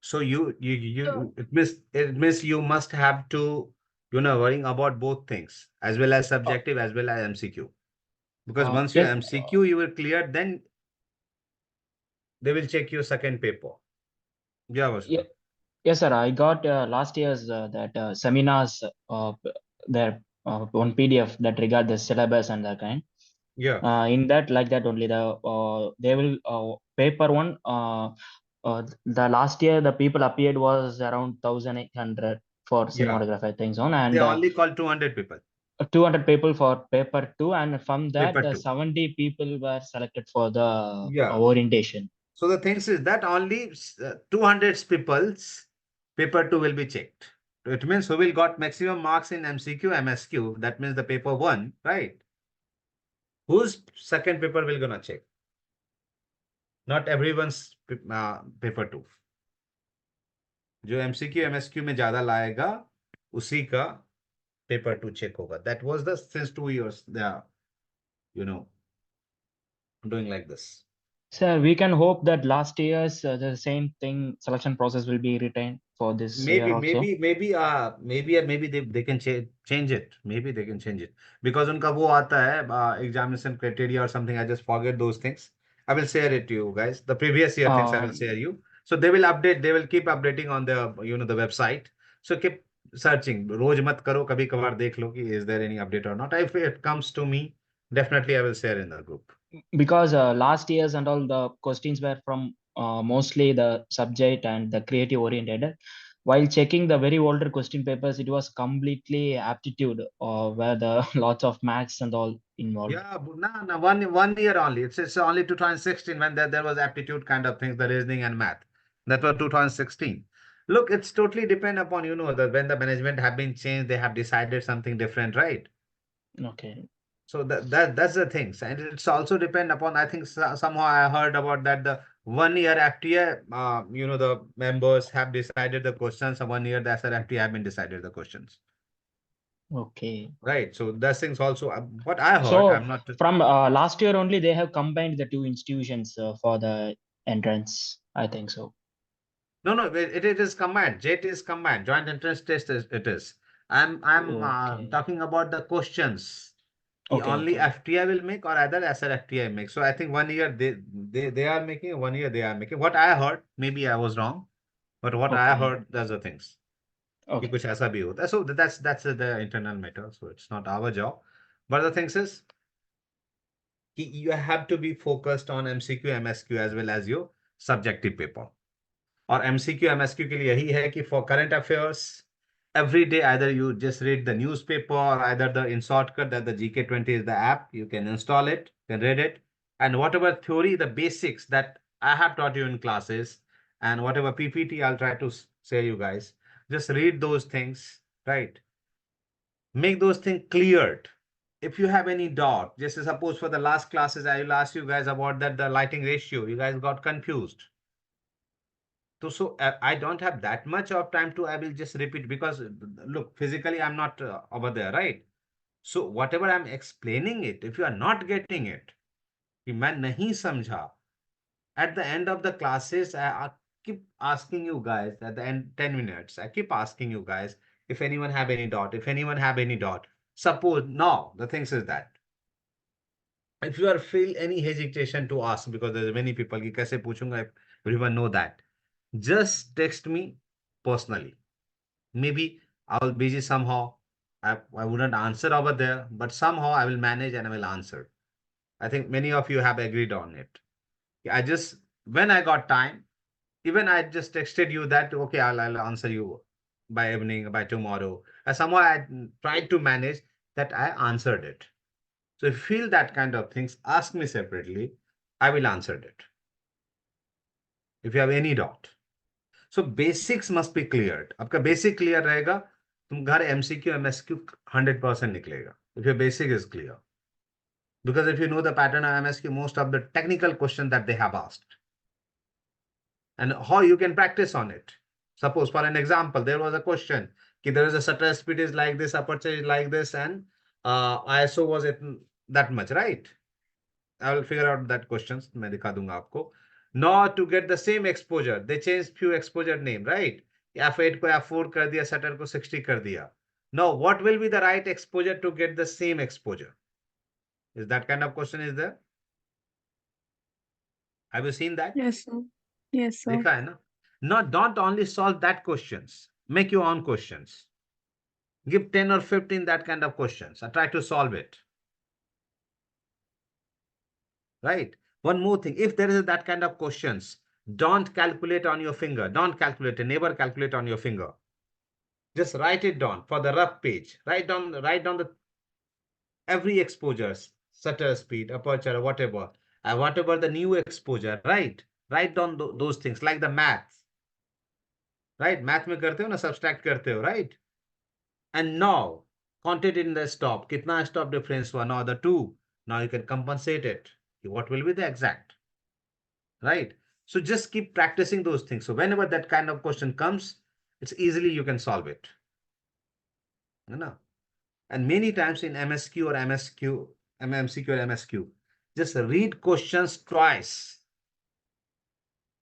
So it means you must have to, worrying about both things as well as Uh, subjective as well as MCQ. Because once your yes, MCQ you will clear, then they will check your second paper. Yeah, yeah, Vasudha. yes, sir. I got last year's that seminars there on PDF that regard the syllabus and that kind. Yeah, In that, like that only the they will paper one. The last year the people appeared was around 1,800 for yeah. cinematography, I think so, They and only call 200 people. 200 people for paper two, and from that Paper two. 70 people were selected for the Yeah. orientation. So the things is that only 200 people's paper two will be checked. It means who will got maximum marks in MCQ, MSQ. That means the paper one, right? Whose second paper will gonna check? Not everyone's paper two. जो MCQ, MSQ में ज्यादा लाएगा, उसी का paper two check होगा. That was the since 2 years they are, you know, doing like this. So we can hope that last year's the same thing selection process will be retained for this year Maybe, also. maybe they can change it. Maybe they can change it because उनका वो आता है examination criteria or something. I just forget those things. I will share it to you guys. The previous year things I will share you. So they will update. They will keep updating on the the website. So keep searching रोज मत करो, कभी कभार देख लो कि is there any update or not. If it comes to me, definitely I will share in the group. Because last years and all the questions were from mostly the subject and the creative oriented. While checking the very older question papers, it was completely aptitude, where the lots of maths and all involved. Yeah, no, one year only. It's only 2016 when there was aptitude kind of things, the reasoning and math. That was 2016. Look, it's totally depend upon, that when the management have been changed, they have decided something different, right? Okay. So that's the things, and it's also depend upon. I think somehow I heard about that the 1 year FTA, the members have decided the questions. 1 year the SRFT have been decided the questions, Okay. right? So that's things also. What I heard, So I'm not. from last year only, they have combined the two institutions for the entrance. I think so. No, it is combined. JET is combined. Joint entrance test is it is. I'm Okay. talking about the questions. He Okay. only Okay. FTI will make or either SRFTI make. So I think 1 year they are making, 1 year they are making. What I heard, maybe I was wrong, but what I Okay. heard, that's the things. कि Okay. कुछ ऐसा भी होता है. So that's the internal matter. So it's not our job. But the things is, you have to be focused on MCQ, MSQ as well as your subjective paper. और MCQ MSQ के लिए यही है कि for current affairs, every day either you just read the newspaper or either the in shortcut that the GK20 is the app, you can install it, you can read it, and whatever theory, the basics that I have taught you in classes, and whatever PPT I'll try to say you guys, just read those things, right? Make those things cleared. If you have any doubt, just suppose for the last classes I will ask you guys about that the lighting ratio, you guys got confused. So I don't have that much of time to, I will just repeat because look, physically I'm not over there, right? So whatever I'm explaining it, if you are not getting it, कि मैं नहीं समझा, at the end of the classes, I keep asking you guys at the end 10 minutes, I keep asking you guys if anyone have any doubt, if anyone have any doubt. Suppose, no, the things is that if you are feel any hesitation to ask because there's many people कि कैसे पूछूंगा, everyone know that, just text me personally. Maybe I'll busy somehow. I wouldn't answer over there, but somehow I will manage and I will answer. I think many of you have agreed on it. I just, when I got time, even I just texted you that, okay, I'll answer you by evening, by tomorrow. And somehow I tried to manage that I answered it. So if you feel that kind of things, ask me separately. I will answer it. If you have any doubt. So basics must be cleared. आपका basic clear रहेगा, तुम घर MCQ MSQ 100% निकलेगा. If your basic is clear. Because if you know the pattern of MSQ, most of the technical questions that they have asked. And how you can practice on it. Suppose for an example, there was a question, कि there is a shutter speed is like this, aperture is like this, and ISO was it that much, right? I will figure out that questions. मैं दिखा दूंगा आपको. Now to get the same exposure, they changed few exposure name, right? F8 को F4 कर दिया, shutter को 60 कर दिया. Now what will be the right exposure to get the same exposure? Is that kind of question is there? Have you seen that? Yes, sir. Yes, sir. देखा है ना? No, don't only solve that questions. Make your own questions. Give 10 or 15 that kind of questions. Try to solve it. Right? One more thing, if there is that kind of questions, don't calculate on your finger. Don't calculate, never calculate on your finger. Just write it down for the rough page. Write down the every exposures, shutter speed, aperture, whatever. And whatever the new exposure, right? Write down those things like the math. Right? Math में करते हो ना, subtract करते हो, right? And now, content in the stop. Kitna stop difference हुआ? Now the two. Now you can compensate it. What will be the exact? Right? So just keep practicing those things. So whenever that kind of question comes, it's easily you can solve it. You know? And many times in MSQ or MSQ, MCQ or MSQ, just read questions twice.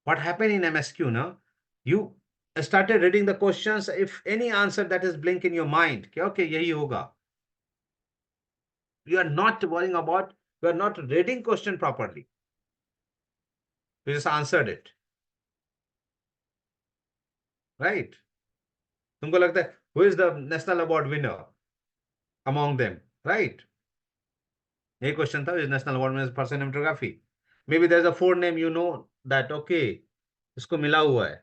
What happened in MSQ now? You started reading the questions. If any answer that is blink in your mind, okay, yahi hoga. You are not worrying about, you are not reading question properly. You just answered it. Right? तुमको लगता है Who is the national award winner among them, right? ये question था, is national award winner for cinematography. Maybe there's a four name, you know that, okay, इसको मिला हुआ है,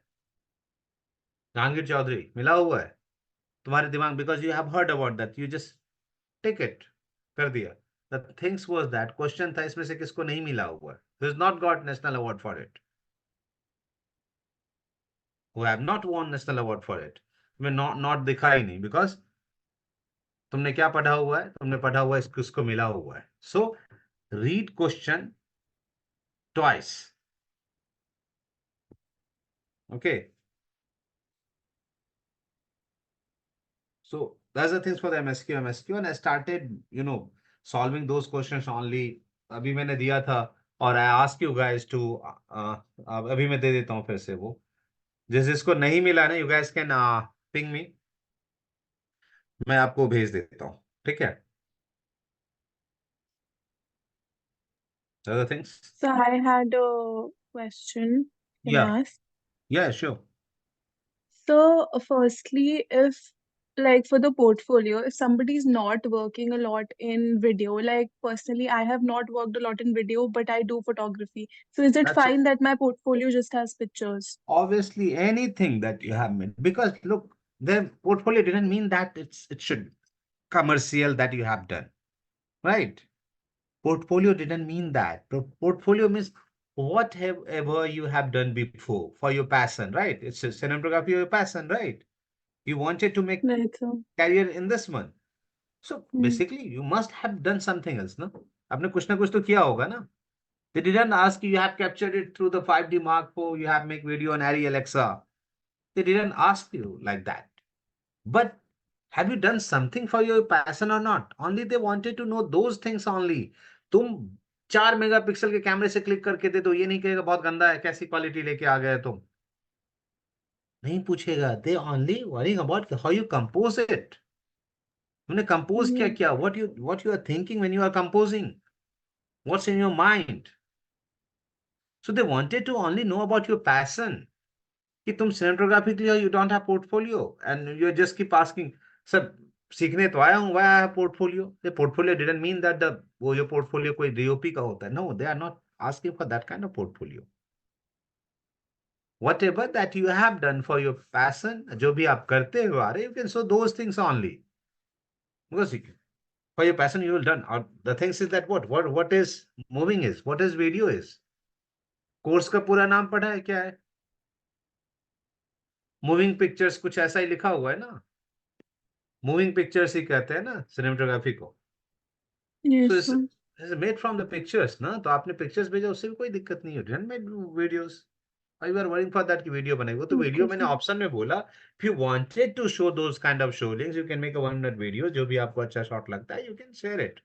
जहांगीर चौधरी मिला हुआ है तुम्हारे दिमाग, because you have heard about that, you just take it, कर दिया. The things was that question था, इसमें से किसको नहीं मिला हुआ है, who has not got national award for it, who have not won national award for it. मैं not दिखा ही नहीं, because तुमने क्या पढ़ा हुआ है, तुमने पढ़ा हुआ है किसको मिला हुआ है. So read question twice. Okay. So that's the things for the MSQ, and I started, solving those questions only. अभी मैंने दिया था, और I ask you guys to, अभी मैं दे देता हूँ फिर से वो, जिसको नहीं मिला ना, you guys can ping me, मैं आपको भेज देता हूँ, ठीक है? Other things? So I had a question. Can Yeah, I ask? yeah, sure. So, firstly, if like for the portfolio, if somebody is not working a lot in video, like personally, I have not worked a lot in video, but I do photography. So, is it That's fine that my portfolio just has pictures? obviously anything that you have made, because look, the portfolio didn't mean that it should commercial that you have done, right? Portfolio didn't mean that. Portfolio means whatever you have done before for your passion, right? It's a cinematography, your passion, right? You wanted to make Right. So, career in this one. So hmm. basically, you must have done something else, no? आपने कुछ ना कुछ तो किया होगा ना? They didn't ask you have captured it through the 5D Mark IV, you have make video on Arri Alexa. They didn't ask you like that. But have you done something for your passion or not? Only they wanted to know those things only. तुम 4 megapixel के कैमरे से click करके दे दो, ये नहीं कहेगा बहुत गंदा है, कैसी क्वालिटी लेके आ गए तुम, नहीं पूछेगा. They only worrying about how you compose it. तुमने कंपोज क्या Hmm. किया, what you are thinking when you are composing, what's in your mind. So they wanted to only know about your passion. कि तुम cinematography के लिए you don't have portfolio and you just keep asking, sir सीखने तो आया हूँ, why I have portfolio. ये portfolio didn't mean that the वो जो पोर्टफोलियो कोई डीओपी का होता है. No, they are not asking for that kind of portfolio. whatever that you have done for your passion, जो भी आप करते हो आ रहे, you can show those things only, because for your passion you will done. Or the things is that what is moving is, what is video is. Course का पूरा नाम पढ़ा है क्या है? मूविंग पिक्चर्स कुछ ऐसा ही लिखा हुआ है ना, मूविंग पिक्चर्स ही कहते हैं ना सिनेमेटोग्राफी को. सो Yes. It's made from the pictures ना, तो आपने पिक्चर्स भेजा, उससे भी कोई दिक्कत नहीं है. Didn't made videos. I are worrying for that कि वीडियो बनेगा, तो वीडियो Okay, मैंने sir. ऑप्शन में बोला, if you wanted to show those kind of shootings, you can make a 1 minute video, जो भी आपको अच्छा शॉट लगता है, you can share it.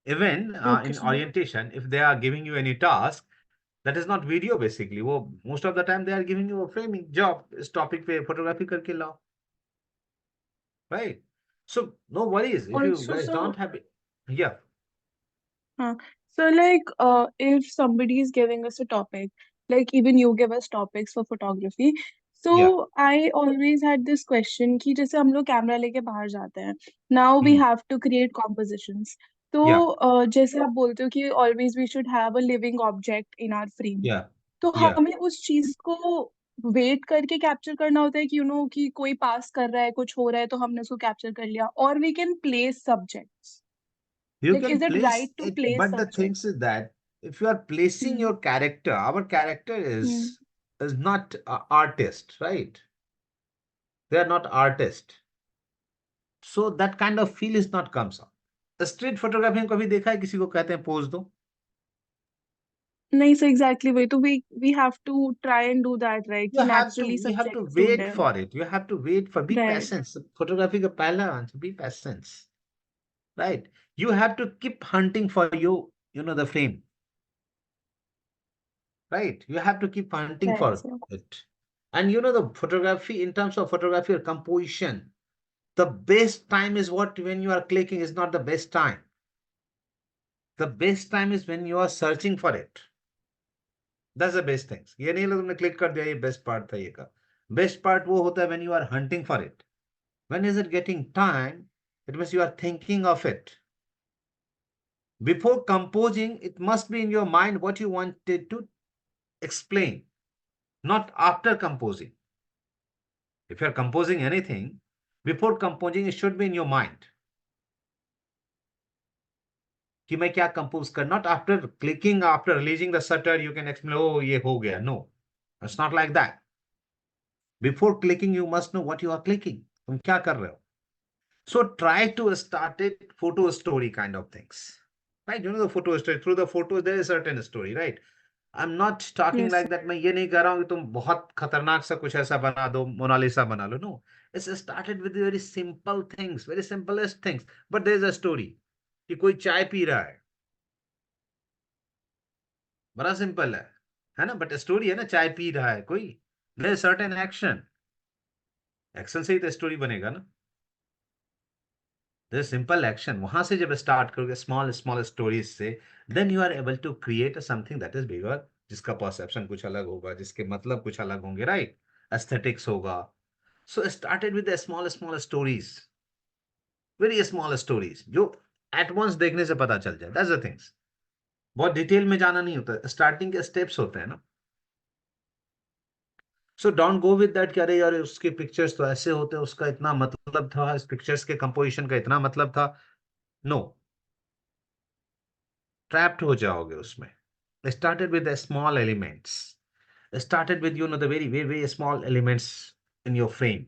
Even Okay, in sir. Orientation if they are giving you any task, that is not video basically, वो most of the time they are giving you a framing job, इस topic पे photography करके लाओ, right? So no worries if you Also, guys sir, don't have it. Yeah, huh. So, like, if somebody is giving us a topic, like even you give us topics for photography, yeah, so I always had this question कि जैसे हम लोग camera लेके बाहर जाते हैं, now we mm, have to create compositions. तो yeah, जैसे आप बोलते हो कि always we should have a living object in our frame. yeah, तो yeah. हमें उस चीज को वेट करके कैप्चर करना होता है कि कि कोई पास कर रहा है, कुछ हो रहा है, तो हमने उसको कैप्चर कर लिया, और we can place subjects. You Like, can is it place right to it, place but the thing subjects? is that if you are placing Hmm. your character, our character Hmm. is not a artist, right? They are not artist, so that kind of feel is not comes up. Street photography में कभी देखा है किसी को कहते हैं pose दो? नहीं, so exactly वही तो we have to try and do that, right? कि naturally You have to subjects ढूंढे wait हम. for it. You have to wait for, be Right. patient. Photography का पहला answer, be patient, right? You have to keep hunting for the frame, right? You have to keep hunting Right, for so it. And the photography, in terms of photography or composition, the best time is what, when you are clicking is not the best time. The best time is when you are searching for it. That's the best things. ये नहीं तुमने click कर दिया, ये best part था ये का. Best part वो होता है when you are hunting for it. When is it getting time? It means you are thinking of it. Before composing, it must be in your mind what you wanted to explain, not after composing. If you are composing anything, before composing, it should be in your mind. कि मैं क्या compose कर, not after clicking, after releasing the shutter, you can explain, oh, ये हो गया. No, it's not like that. Before clicking, you must know what you are clicking. तुम क्या कर रहे हो? So try to start it photo story kind of things. Right? You know the photo story. Through the photos, there is a certain story, right? I'm not talking Yes, like sir. that. मैं ये नहीं कह रहा हूँ कि तुम बहुत खतरनाक सा कुछ ऐसा बना दो, मोनालिसा बना लो. No. It's started with very simple things, very simplest things. But there is a story. कि कोई चाय पी रहा बड़ा सिंपल है ना? बट स्टोरी है ना, चाय पी रहा है कोई, there is certain action. Action से ही तो स्टोरी बनेगा ना. There simple action. वहां से जब स्टार्ट करोगे स्मॉल स्मॉल स्टोरीज से, then you are able to create something that is bigger, जिसका परसेप्शन कुछ अलग होगा, जिसके मतलब कुछ अलग होंगे, राइट? एस्थेटिक्स होगा. So started with small small stories, very small stories, जो एट वंस देखने से पता चल जाए. That's the things. बहुत डिटेल में जाना नहीं होता, स्टार्टिंग के स्टेप्स होते हैं ना. So don't go with that कि अरे यार उसके पिक्चर्स तो ऐसे होते हैं, उसका इतना मतलब था, इस पिक्चर्स के कंपोजिशन का इतना मतलब था. नो, ट्रैप्ड हो जाओगे उसमें. Started with small elements, started with the very very very small elements in your frame.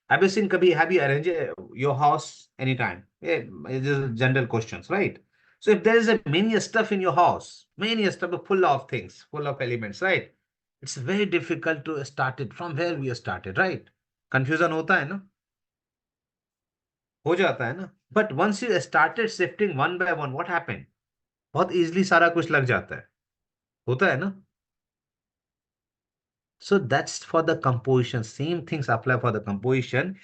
Have you seen kabhi, have you arranged your house anytime? Yeah, it is general questions, right? So if there is a many stuff in your house, many stuff full of things, full of elements, right? It's very difficult to start it from where we started, right? Confusion होता है ना? हो जाता है ना? But once you started shifting one by one, what happened? बहुत easily सारा कुछ लग जाता है. होता है ना? So that's for the composition. Same things apply for the composition.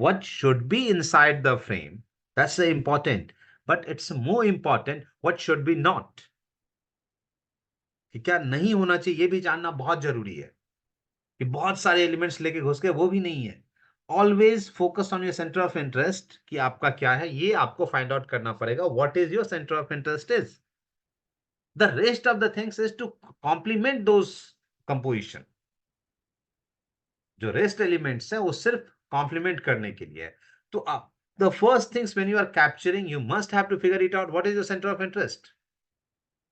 What should be inside the frame? That's important. But it's more important what should be not. कि क्या नहीं होना चाहिए ये भी जानना बहुत जरूरी है. कि बहुत सारे एलिमेंट्स लेके घुस गए, वो भी नहीं है. Always focus on your centre of interest, कि आपका क्या है ये आपको फाइंड आउट करना पड़ेगा. What is your centre of interest is. The rest of the things is to complement those composition. जो रेस्ट एलिमेंट्स है वो सिर्फ कॉम्प्लीमेंट करने के लिए है. तो आप the first things when you are capturing, you must have to figure it out what is your center of interest.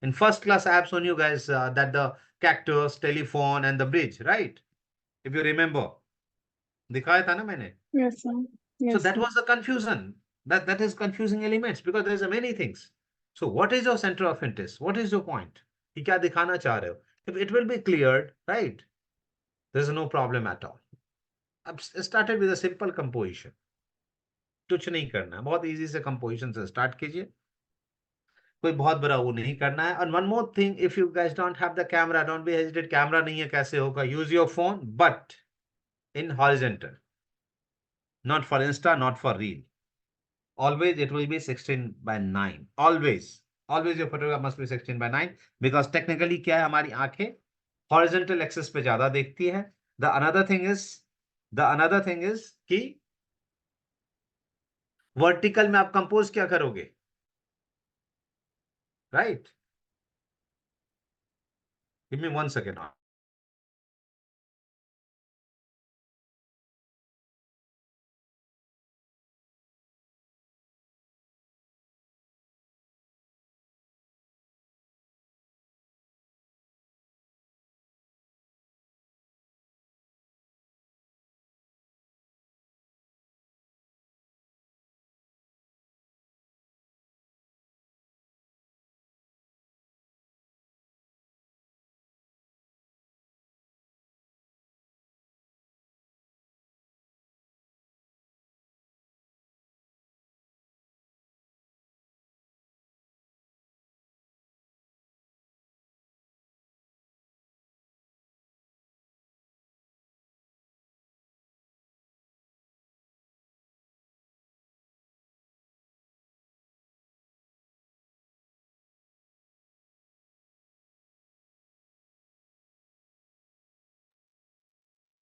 In first class I have shown you guys that the cactus, telephone and the bridge, right? If you remember, दिखाया था ना मैंने. Yes, sir. So Yes, that sir. was the confusion. That is confusing elements because there's many things. So what is your center of interest? What is your point? कि क्या दिखाना चाह रहे हो? If it will be cleared, right, there is no problem at all. अब started with a simple composition. कुछ नहीं करना है, बहुत इजी से कंपोजिशन से स्टार्ट कीजिए. कोई बहुत बड़ा वो नहीं करना है. और one more thing, if you guys don't have the camera, don't be hesitate. Camera नहीं है कैसे होगा? Use your phone but in horizontal, not for Insta, not for reel. Always it will be 16:9. Always your photograph must be 16:9 because technically क्या है, हमारी आंखें horizontal axis पे ज्यादा देखती है. The another thing is कि वर्टिकल में आप कंपोज क्या करोगे, right? Give me 1 second.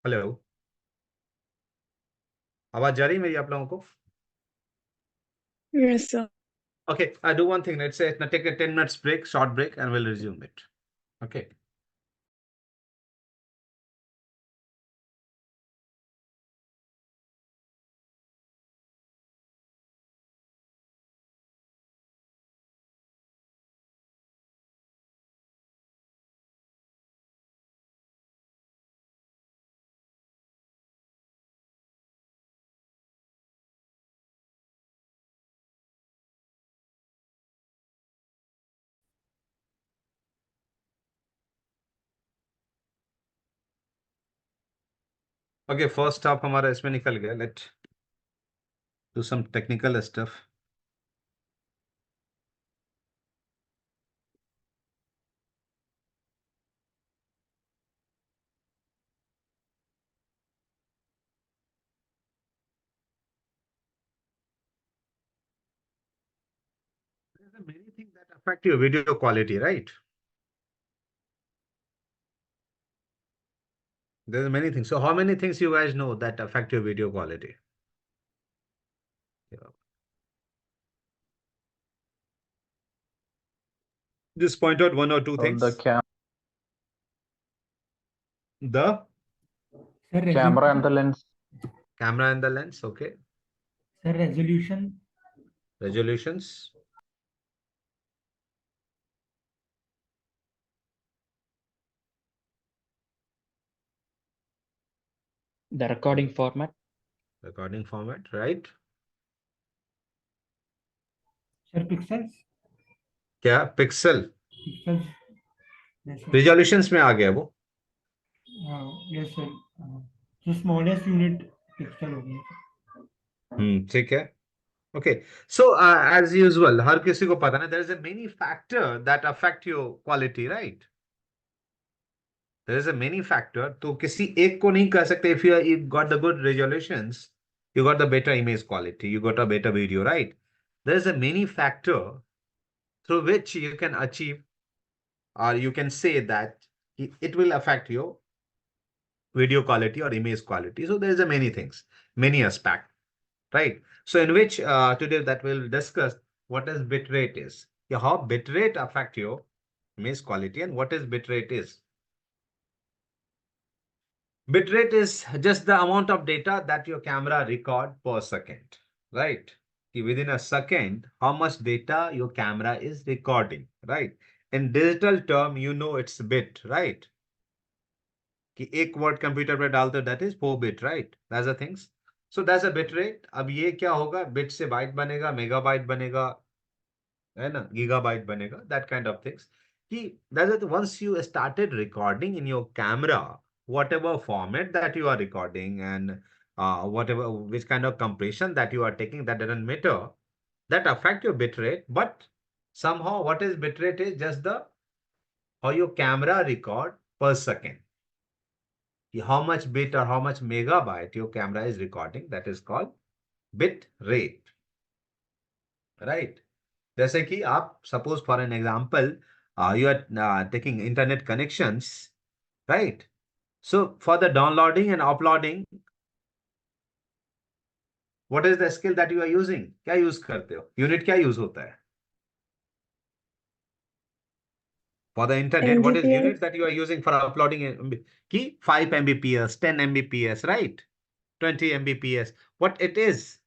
Hello. आवाज जा रही है मेरी आप लोगों को? Yes, sir. Okay, I do one thing. Let's say now take a 10 minutes break, short break, and we'll resume it. Okay. Okay, first stop हमारा इसमें निकल गया. Let do some technical stuff. There's a many things that affect your video quality, right? There's many things. So how many things you guys know that affect your video quality? Yeah. Just point out one or two things. The The Sir, camera and the lens. camera and the lens, okay. Sir, resolution. Resolutions. The recording format. Recording format, right? Sir, pixels. क्या pixel Pixels. Yes, sir. Resolutions में आ गया वो. Yes, sir. So smallest unit pixel हो गया. ठीक है. Okay, so as usual हर किसी को पता ना, there is a many factor that affect your quality, right? There is a many factor, तो किसी एक को नहीं कह सकते. If you got the good resolutions, you got the better image quality, you got a better video, right? There is a many factor through which you can achieve, or you can say that it will affect your video quality or image quality. So there is a many things, many aspect, right? So in which today that we'll discuss what is bitrate is. Yeah, how bitrate affect your image quality and what is bitrate is. Bitrate is just the amount of data that your camera record per second, right? Within a second, how much data your camera is recording, right? In digital term, you know it's bit, right? कि एक word computer पे डालते that is 4 bit, right? That's the things. So that's a bit rate. अब ये क्या होगा, bit से bite बनेगा, मेगाबाइट बनेगा, है ना, गीगाबाइट बनेगा, दैट काइंड ऑफ थिंग्स. कि that's once you started recording in your camera, whatever format that you are recording and whatever which kind of compression that you are taking, that doesn't matter, that affect your bit rate. But somehow what is bit rate is just the how your camera record per second, how much bit or how much megabyte your camera is recording, that is called bit rate, right? जैसे कि आप suppose for an example, you are taking internet connections, right? So for the downloading and uploading, what is the skill that you are using? क्या use करते हो? Unit क्या use होता है? For the internet, what is unit Mbps. that you are using for uploading? Key 5 Mbps, 10 Mbps, right? 20 Mbps. What it is?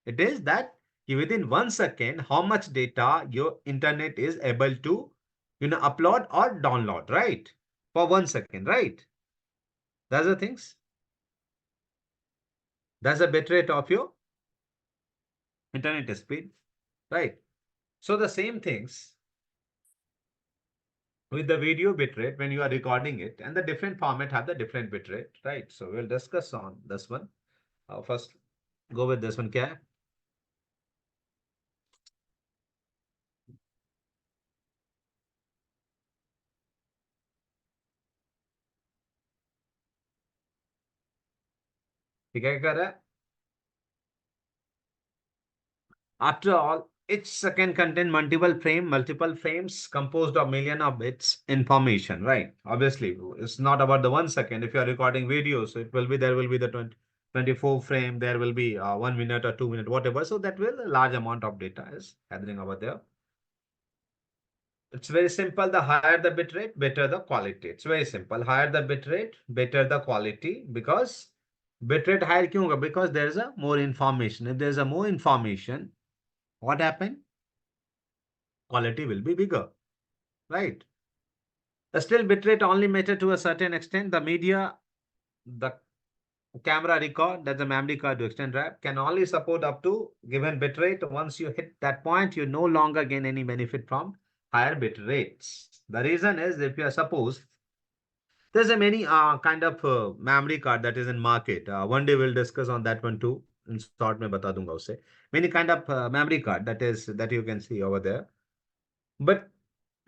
It is that within 1 second, how much data your internet is able to, upload or download, right? For 1 second, right? That's the things. That's the bit rate of your internet speed, right? So the same things with the video bitrate when you are recording it, and the different format have the different bitrate, right? So we'll discuss on this one. First, go with this one. क्या है? ठीक है, क्या कर रहा है? After all, each second contain multiple frames composed of million of bits information, right? Obviously, it's not about the 1 second. If you are recording videos, so it will be, there will be the 20. 24 frame, there will be 1 minute or 2 minute, whatever. So that will a large amount of data is gathering over there. It's very simple. The higher the bit rate, better the quality. It's very simple. Higher the bit rate, better the quality. Because bit rate higher क्यों होगा? Because there is a more information. If there is a more information, what happen? Quality will be bigger, right? The still bit rate only matter to a certain extent. The media, the camera record, that the memory card to extend RAM can only support up to given bit rate. Once you hit that point, you no longer gain any benefit from higher bit rates. The reason is if you are suppose there's a many kind of memory card that is in market. One day we'll discuss on that one too. In short, मैं बता दूंगा उसे. Many kind of memory card that you can see over there. But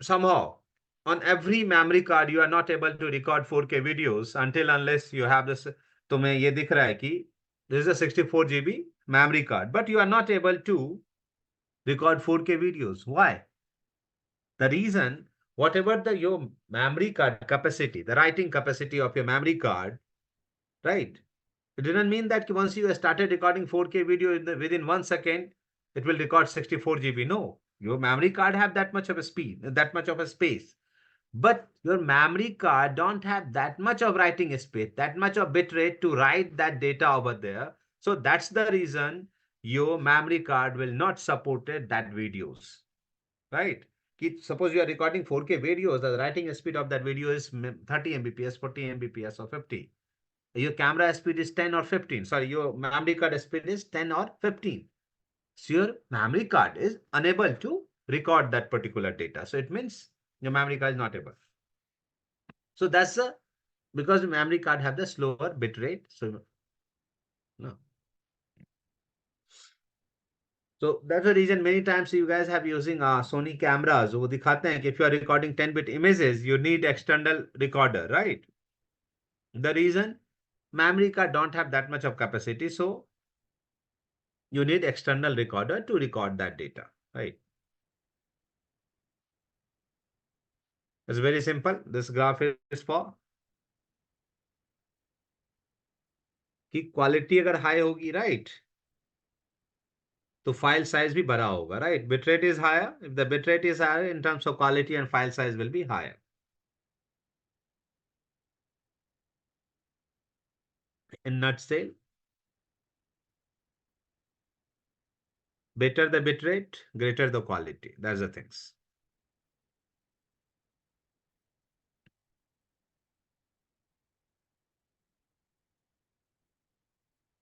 somehow on every memory card you are not able to record 4K videos until unless you have this. तुम्हें ये दिख रहा है कि this is a 64 GB memory card, but you are not able to record 4K videos. Why? The reason, whatever the your memory card capacity, the writing capacity of your memory card, right? It didn't mean that once you started recording 4K video within 1 second, it will record 64 GB. No, your memory card have that much of a speed, that much of a space. But your memory card don't have that much of writing space, that much of bit rate to write that data over there. So that's the reason your memory card will not support that videos, right? Suppose you are recording 4K videos, the writing speed of that video is 30 Mbps, 40 Mbps or 50. Your camera speed is 10 or 15. Sorry, your memory card speed is 10 or 15. So your memory card is unable to record that particular data. So it means your memory card is not able. So that's because the memory card have the slower bit rate. So no. So that's the reason many times you guys have using Sony cameras. वो दिखाते हैं कि if you are recording 10-bit images, you need external recorder, right? The reason memory card don't have that much of capacity, so you need external recorder to record that data, right? It's very simple. This graph is for कि quality अगर high होगी, right, तो file size भी बड़ा होगा, right? Bit rate is higher. If the bit rate is higher in terms of quality and file size will be higher. In nutshell, better the bit rate, greater the quality. That's the things.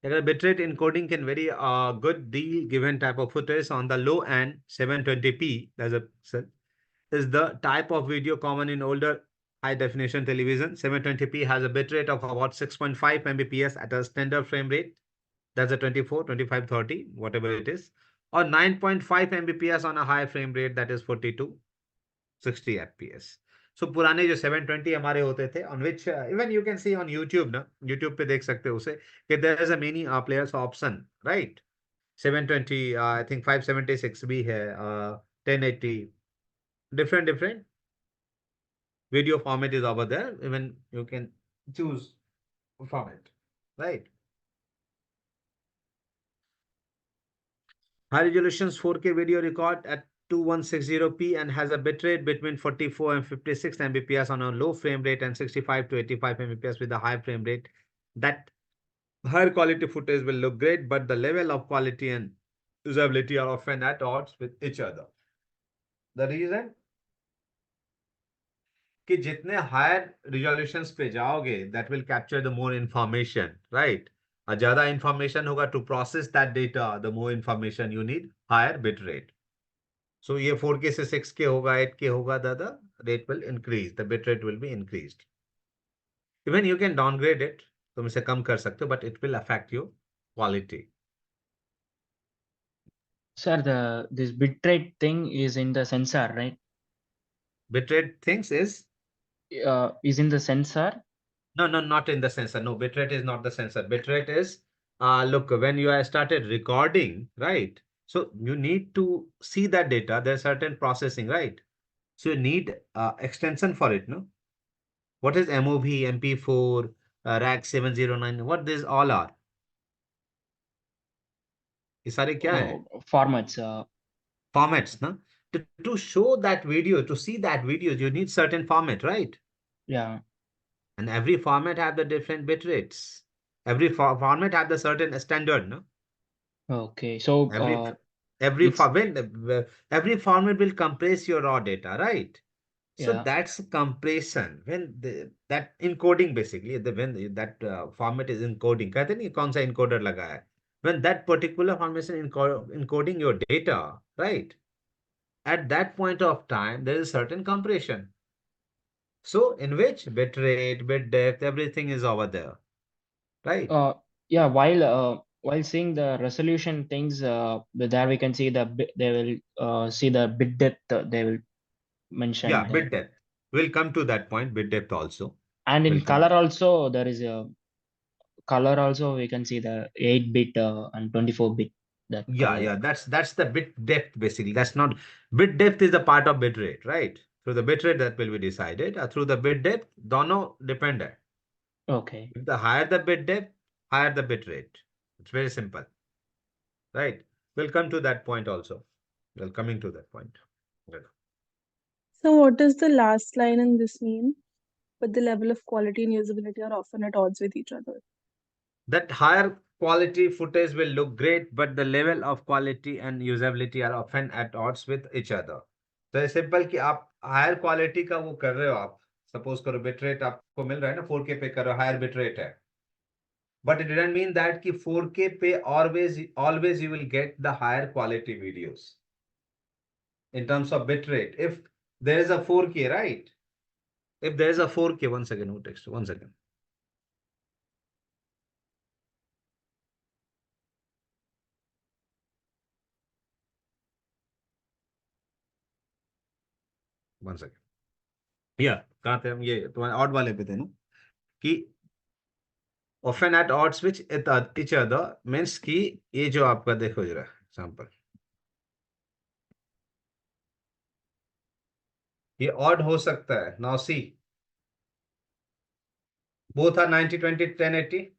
Bitrate encoding can vary a good deal given type of footage. On the low end, 720p, is the type of video common in older high definition television. 720p has a bitrate of about 6.5 Mbps at a standard frame rate. That's a 24, 25, 30, whatever it is. Or 9.5 Mbps on a high frame rate, that is 42, 60 FPS. So पुराने जो 720 हमारे होते थे on which even you can see on YouTube ना, YouTube पे देख सकते हो उसे कि there is a many players option, right? 720, I think 576 भी है, 1080, different video format is over there. Even you can choose format, right? High resolution 4K video record at 2160p and has a bitrate between 44 and 56 Mbps on a low frame rate and 65 to 85 Mbps with a high frame rate. That higher quality footage will look great, but the level of quality and usability are often at odds with each other. The reason कि जितने higher resolutions पे जाओगे that will capture the more information, right? ज्यादा information होगा to process that data, the more information you need higher bit rate. So ये 4K से 6K होगा, 8K होगा, the rate will increase, the bit rate will be increased. Even you can downgrade it, तुम इसे कम कर सकते हो, but it will affect your quality. Sir, this bitrate thing is in the sensor, right? Bitrate things Is in the sensor. no, not in the sensor. No, bitrate is not the sensor. Bitrate is, look, when you are started recording, right? So you need to see that data. There's certain processing, right? So you need extension for it, no? What is MOV, MP4, RAG 709? What these all are? ये सारे क्या है? Formats. Formats, na? To show that video, to see that video, you need certain format, right? Yeah. And every format have the different bit rates. Every format have the certain standard, no? Okay. So Every every it's when every format will compress your raw data, right? So yeah. that's compression. When that encoding basically, when that format is encoding, कहते नहीं कौन सा encoder लगा है? When that particular formation encoding your data, right? At that point of time, there is certain compression. So in which bit rate, bit depth, everything is over there, right? Yeah. While seeing the resolution things, there we can see they will see the bit depth. They will Yeah, mention there. bit depth. We'll come to that point, bit depth also. And We'll in come. color also, there is a color also. We can see the 8-bit and 24-bit that Yeah, color. yeah, that's the bit depth basically. That's not bit depth is the part of bit rate, right? Through the bit rate that will be decided. Through the bit depth, dono depend है. Okay. If the higher the bit depth, higher the bit rate. It's very simple, right? We'll come to that point also. We're coming to that point. Good. So, what does the last line in this mean? But the level of quality and usability are often at odds with each other. That higher quality footage will look great, but the level of quality and usability are often at odds with each other. तो ये simple कि आप higher quality का वो कर रहे हो, आप सपोज करो बिट रेट आपको मिल रहा है ना 4K पे कर रहे हो, हायर बिट रेट है, but it doesn't mean that कि 4K पे always you will get the higher quality videos in terms of bit rate. If there is a 4K, right? If there is a 4K, one second, no text, one second. One second. Yeah, कहाँ थे हम? ये तुम्हारे odd वाले पे थे ना कि often at odds with each other means कि ये जो आपका देखो जरा एग्जांपल, ये ऑड हो सकता है. Now see both are 90 20 1080,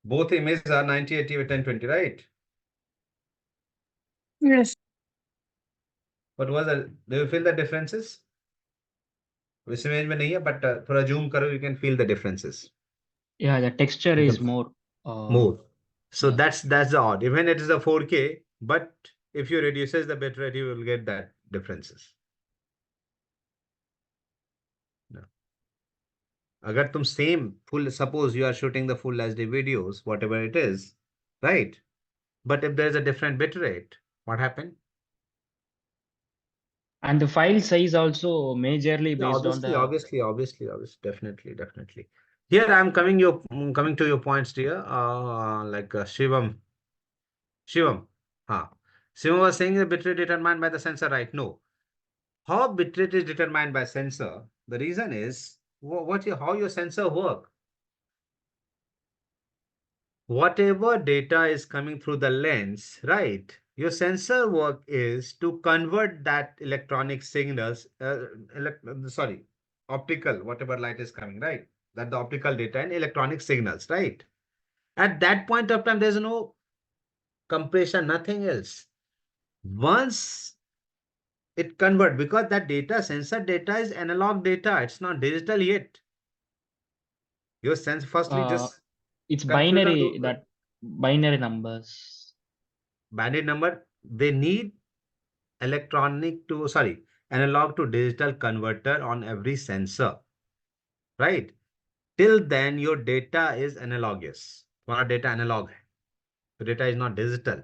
both images are 90 80 with 1020, right? Yes. What was the, do you feel the differences? इस इमेज में नहीं है बट थोड़ा जूम करो, you can feel the differences. Yeah, the texture You is can more. more. So Yeah. that's the odd. Even it is a 4K, but if you reduces the bit rate, you will get that differences. अगर तुम same full, suppose you are shooting the full HD videos, whatever it is, right? But if there is a different bit rate, what happened? And the file size also majorly Yeah, based on the obviously, definitely. Here I'm coming to your points here. Like Shivam, huh? Shivam was saying the bitrate determined by the sensor, right? No. How bitrate is determined by sensor? The reason is how your sensor work. Whatever data is coming through the lens, right? Your sensor work is to convert that electronic signals, sorry, optical, whatever light is coming, right? That the optical data and electronic signals, right? At that point of time, there's no compression, nothing else. Once it convert, because that data, sensor data is analog data, it's not digital yet. Your sense firstly just it's confusion binary, that binary numbers. binary number, they need analog to digital converter on every sensor, right? Till then your data is analogous. तुम्हारा data analog है. The data is not digital.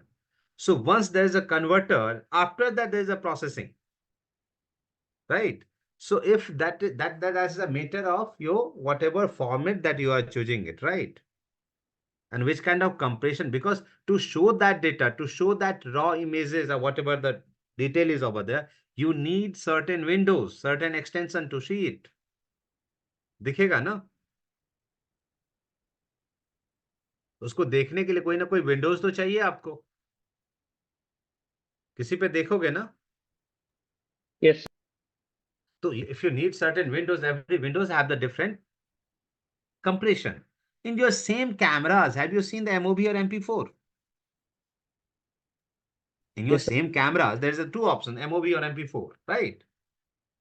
So once there is a converter, after that there is a processing, right? So if that is a matter of your whatever format that you are choosing it, right? And which kind of compression, because to show that data, to show that raw images or whatever the detail is over there, you need certain windows, certain extension to see it. दिखेगा ना? उसको देखने के लिए कोई ना कोई Windows तो चाहिए आपको. किसी पे देखोगे ना? Yes. तो if you need certain windows, every windows have the different compression. In your same cameras, have you seen the MOV or MP4? In your Yes, sir. same cameras, there's a two options, MOV or MP4, right?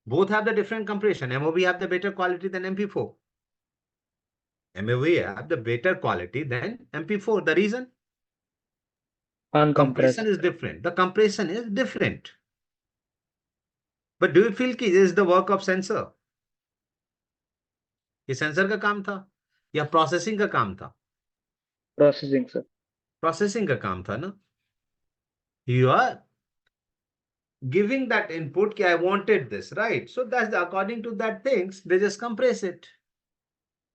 Both have the different compression. MOV have the better quality than MP4. MOV have the better quality than MP4. The reason? Compression Uncompressed. is different. The compression is different. But do you feel कि this is the work of sensor? ये sensor का काम था या processing का काम था? Processing, sir. Processing का काम था ना. You are giving that input कि I wanted this, right? So that's according to that things, they just compress it.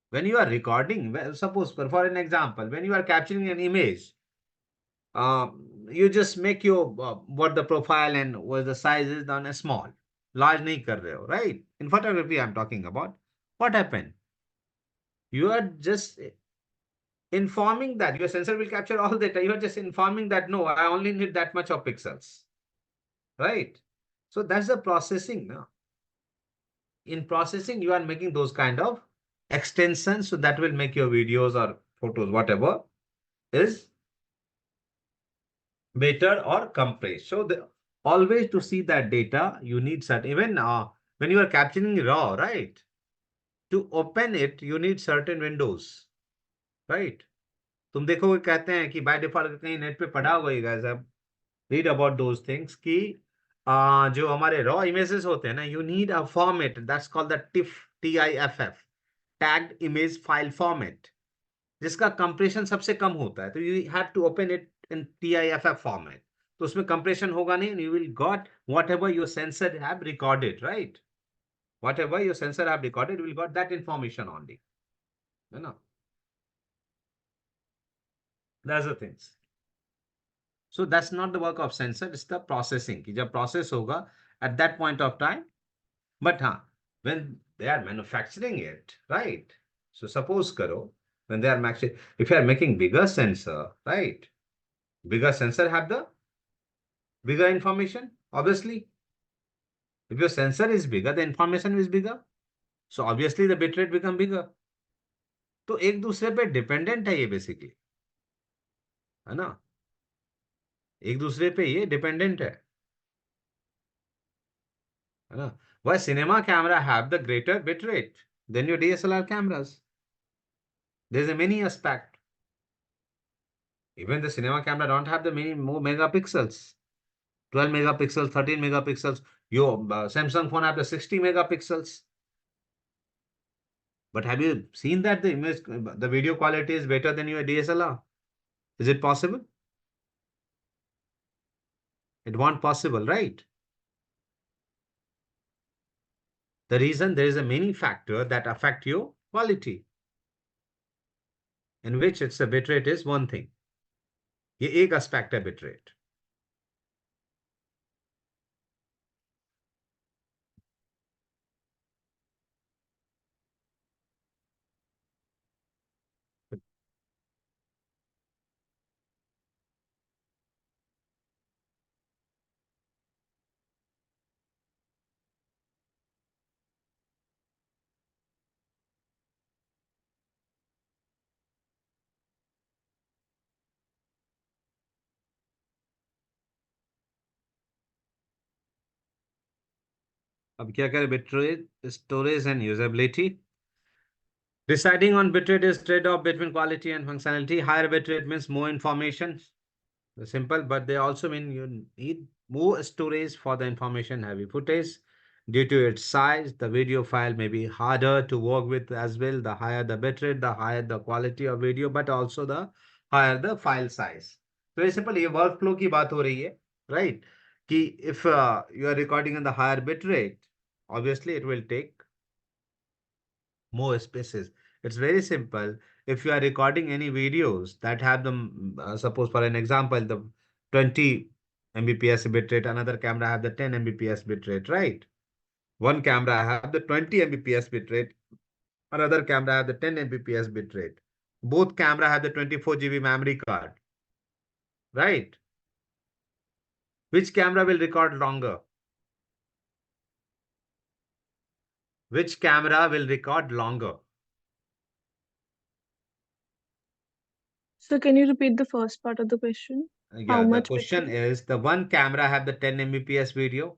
When you are recording, well, suppose for an example, when you are capturing an image, you just make your what the profile and what the size is done a small, large nahi kar rahe ho, right? In photography, I'm talking about. What happened? You are just informing that your sensor will capture all data. You are just informing that no, I only need that much of pixels, right? So that's the processing now. In processing, you are making those kind of extensions, so that will make your videos or photos, whatever, is better or compressed. So always to see that data, you need certain, even when you are capturing raw, right? To open it, you need certain windows, right? तुम देखोगे कहते हैं कि by default कहीं net पे पढ़ा होगा, guys have read about those things कि जो हमारे raw images होते हैं ना, you need a format that's called the TIFF, tagged image file format, जिसका कंप्रेशन सबसे कम होता है. तो you have to open it in TIFF format. तो उसमें कंप्रेशन होगा नहीं, you will got whatever your sensor have recorded, right? Whatever your sensor have recorded, will got that information only, है ना? That's the things. So that's not the work of sensor, it's the processing. कि जब process होगा at that point of time. But हाँ, when they are manufacturing it, right? So suppose करो, when they are making, if you are making bigger sensor, right? Bigger sensor have the bigger information, obviously. If your sensor is bigger, the information is bigger. So obviously the bit rate become bigger. तो एक दूसरे पे dependent है ये basically, है ना? एक दूसरे पे ये डिपेंडेंट है ना? Why cinema camera have the greater bit rate than your DSLR cameras? There's a many aspect. Even the cinema camera don't have the many more megapixels. 12 megapixels, 13 megapixels. Your Samsung phone have the 60 megapixels. But have you seen that the image, the video quality is better than your DSLR? Is it possible? It won't possible, right? The reason there is a many factor that affect your quality, in which it's a bitrate is one thing. ये एक aspect है bitrate. अब क्या करें? bitrate, storage and usability. Deciding on bitrate is trade-off between quality and functionality. Higher bitrate means more information. Simple, but they also mean you need more storage for the information heavy footage. Due to its size, the video file may be harder to work with as well. The higher the bitrate, the higher the quality of video, but also the higher the file size. So very simple, ये workflow की बात हो रही है, right? कि if you are recording in the higher bitrate, obviously it will take more spaces. It's very simple. If you are recording any videos that have them, suppose for an example, the 20 Mbps bitrate, another camera have the 10 Mbps bitrate, right? One camera have the 20 Mbps bitrate, another camera have the 10 Mbps bitrate. Both camera have the 24 GB memory card, right? Which camera will record longer? Which camera will record longer? So can you repeat the first part of the question? How Yeah, the much question bitrate? is the one camera have the 10 Mbps video,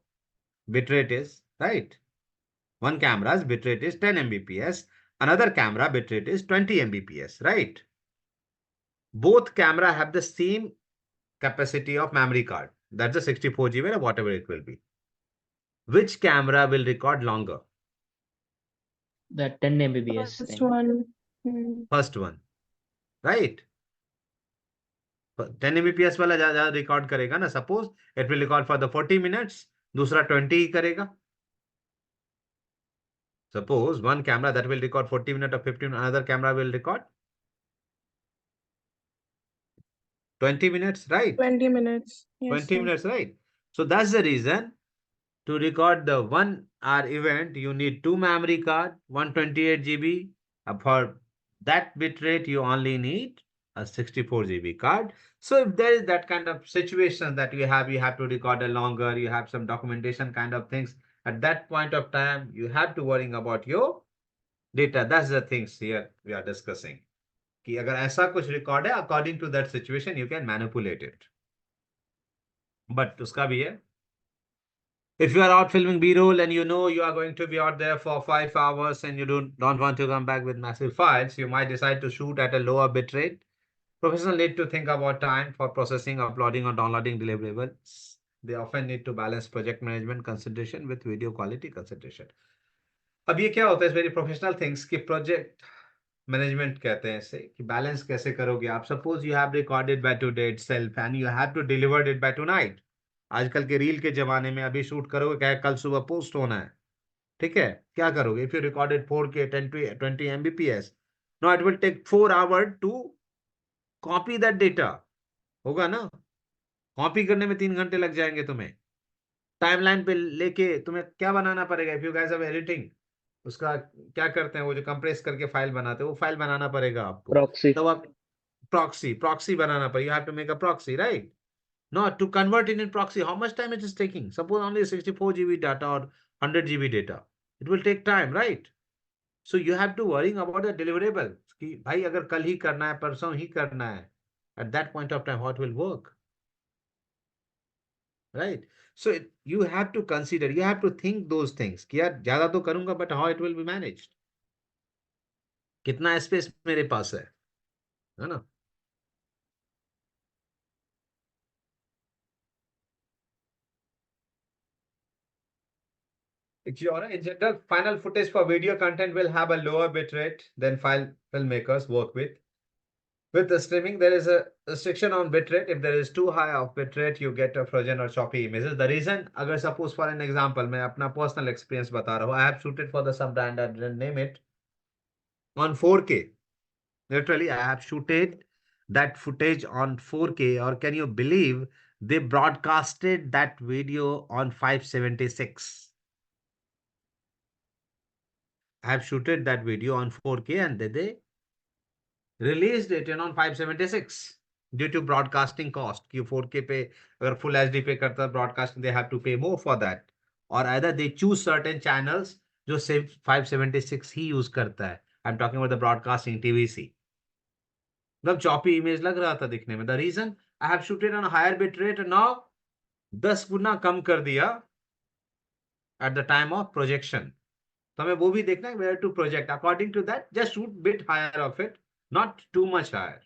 bitrate is, right? One camera's bitrate is 10 Mbps, another camera bitrate is 20 Mbps, right? Both camera have the same capacity of memory card. That's a 64 GB or whatever it will be. Which camera will record longer? The 10 Mbps First thing. one. Hmm. First one, right? 10 Mbps वाला ज्यादा record करेगा ना. Suppose it will record for the 40 minutes, दूसरा 20 ही करेगा. Suppose one camera that will record 40 minutes or 15, another camera will record 20 minutes, right? 20 minutes. Yes, 20 sir. minutes, right? So that's the reason to record the 1 hour event, you need two memory card, 128 GB. For that bit rate, you only need a 64 GB card. So if there is that kind of situation that you have to record a longer, you have some documentation kind of things. At that point of time, you have to worrying about your data. That's the things here we are discussing. कि अगर ऐसा कुछ record है, according to that situation, you can manipulate it. But उसका भी है. If you are out filming B-roll and you know you are going to be out there for 5 hours and you don't want to come back with massive files, you might decide to shoot at a lower bit rate. Professionals need to think about time for processing, uploading, or downloading deliverables. They often need to balance project management consideration with video quality consideration. अब ये क्या होता है, very professional things कि project management कहते हैं इसे, कि बैलेंस कैसे करोगे आप. Suppose you have recorded by today self and you have to delivered it by tonight. आजकल के रील के जमाने में अभी शूट करोगे, क्या है, कल सुबह पोस्ट होना है. ठीक है, क्या करोगे? If you recorded 4K 10 to 20 Mbps, no it will take 4 hour to copy that data. होगा ना? कॉपी करने में 3 घंटे लग जाएंगे तुम्हें. टाइमलाइन पे लेके तुम्हें क्या बनाना पड़ेगा? If you guys are editing, उसका क्या करते हैं, वो जो कंप्रेस करके फाइल बनाते हैं, वो फाइल बनाना पड़ेगा आपको. Proxy. तब आप proxy बनाना पड़ेगा. You have to make a proxy, right? No, to convert it in proxy, how much time it is taking? Suppose only 64 GB data or 100 GB data. It will take time, right? So you have to worrying about the deliverable. कि भाई अगर कल ही करना है, परसों ही करना है, at that point of time, how it will work, right? So you have to consider, you have to think those things कि यार ज्यादा तो करूंगा, but how it will be managed? कितना स्पेस मेरे पास है ना? In general, final footage for video content will have a lower bit rate than filmmakers work with. With the streaming, there is a restriction on bitrate. If there is too high of bitrate, you get a frozen or choppy images. The reason, अगर suppose for an example, मैं अपना personal experience बता रहा हूँ. I have shooted for the some brand, I didn't name it, on 4K. Literally, I have shooted that footage on 4K, or can you believe they broadcasted that video on 576? I have shooted that video on 4K and they released it on 576 due to broadcasting cost. कि 4K पे अगर full HD पे करता है broadcasting, they have to pay more for that. Or either they choose certain channels जो सिर्फ 576 ही use करता है. I'm talking about the broadcasting TVC. मतलब choppy image लग रहा था दिखने में. The reason I have shooted on a higher bit rate and now 10 गुना कम कर दिया at the time of projection. तो हमें वो भी देखना है, where to project. According to that, just shoot bit higher of it, not too much higher.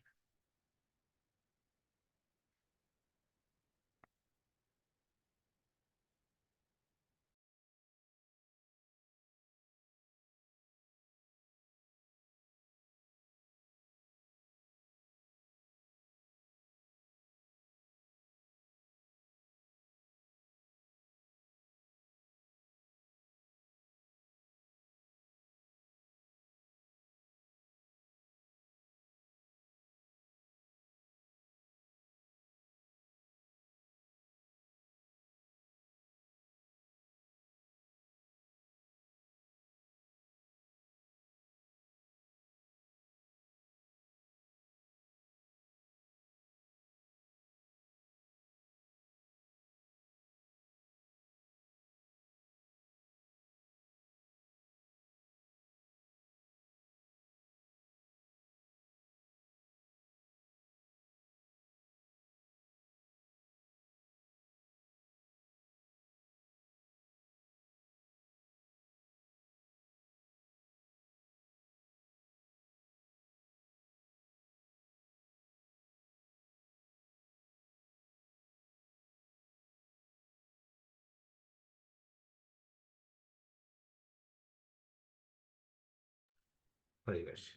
परिवेश।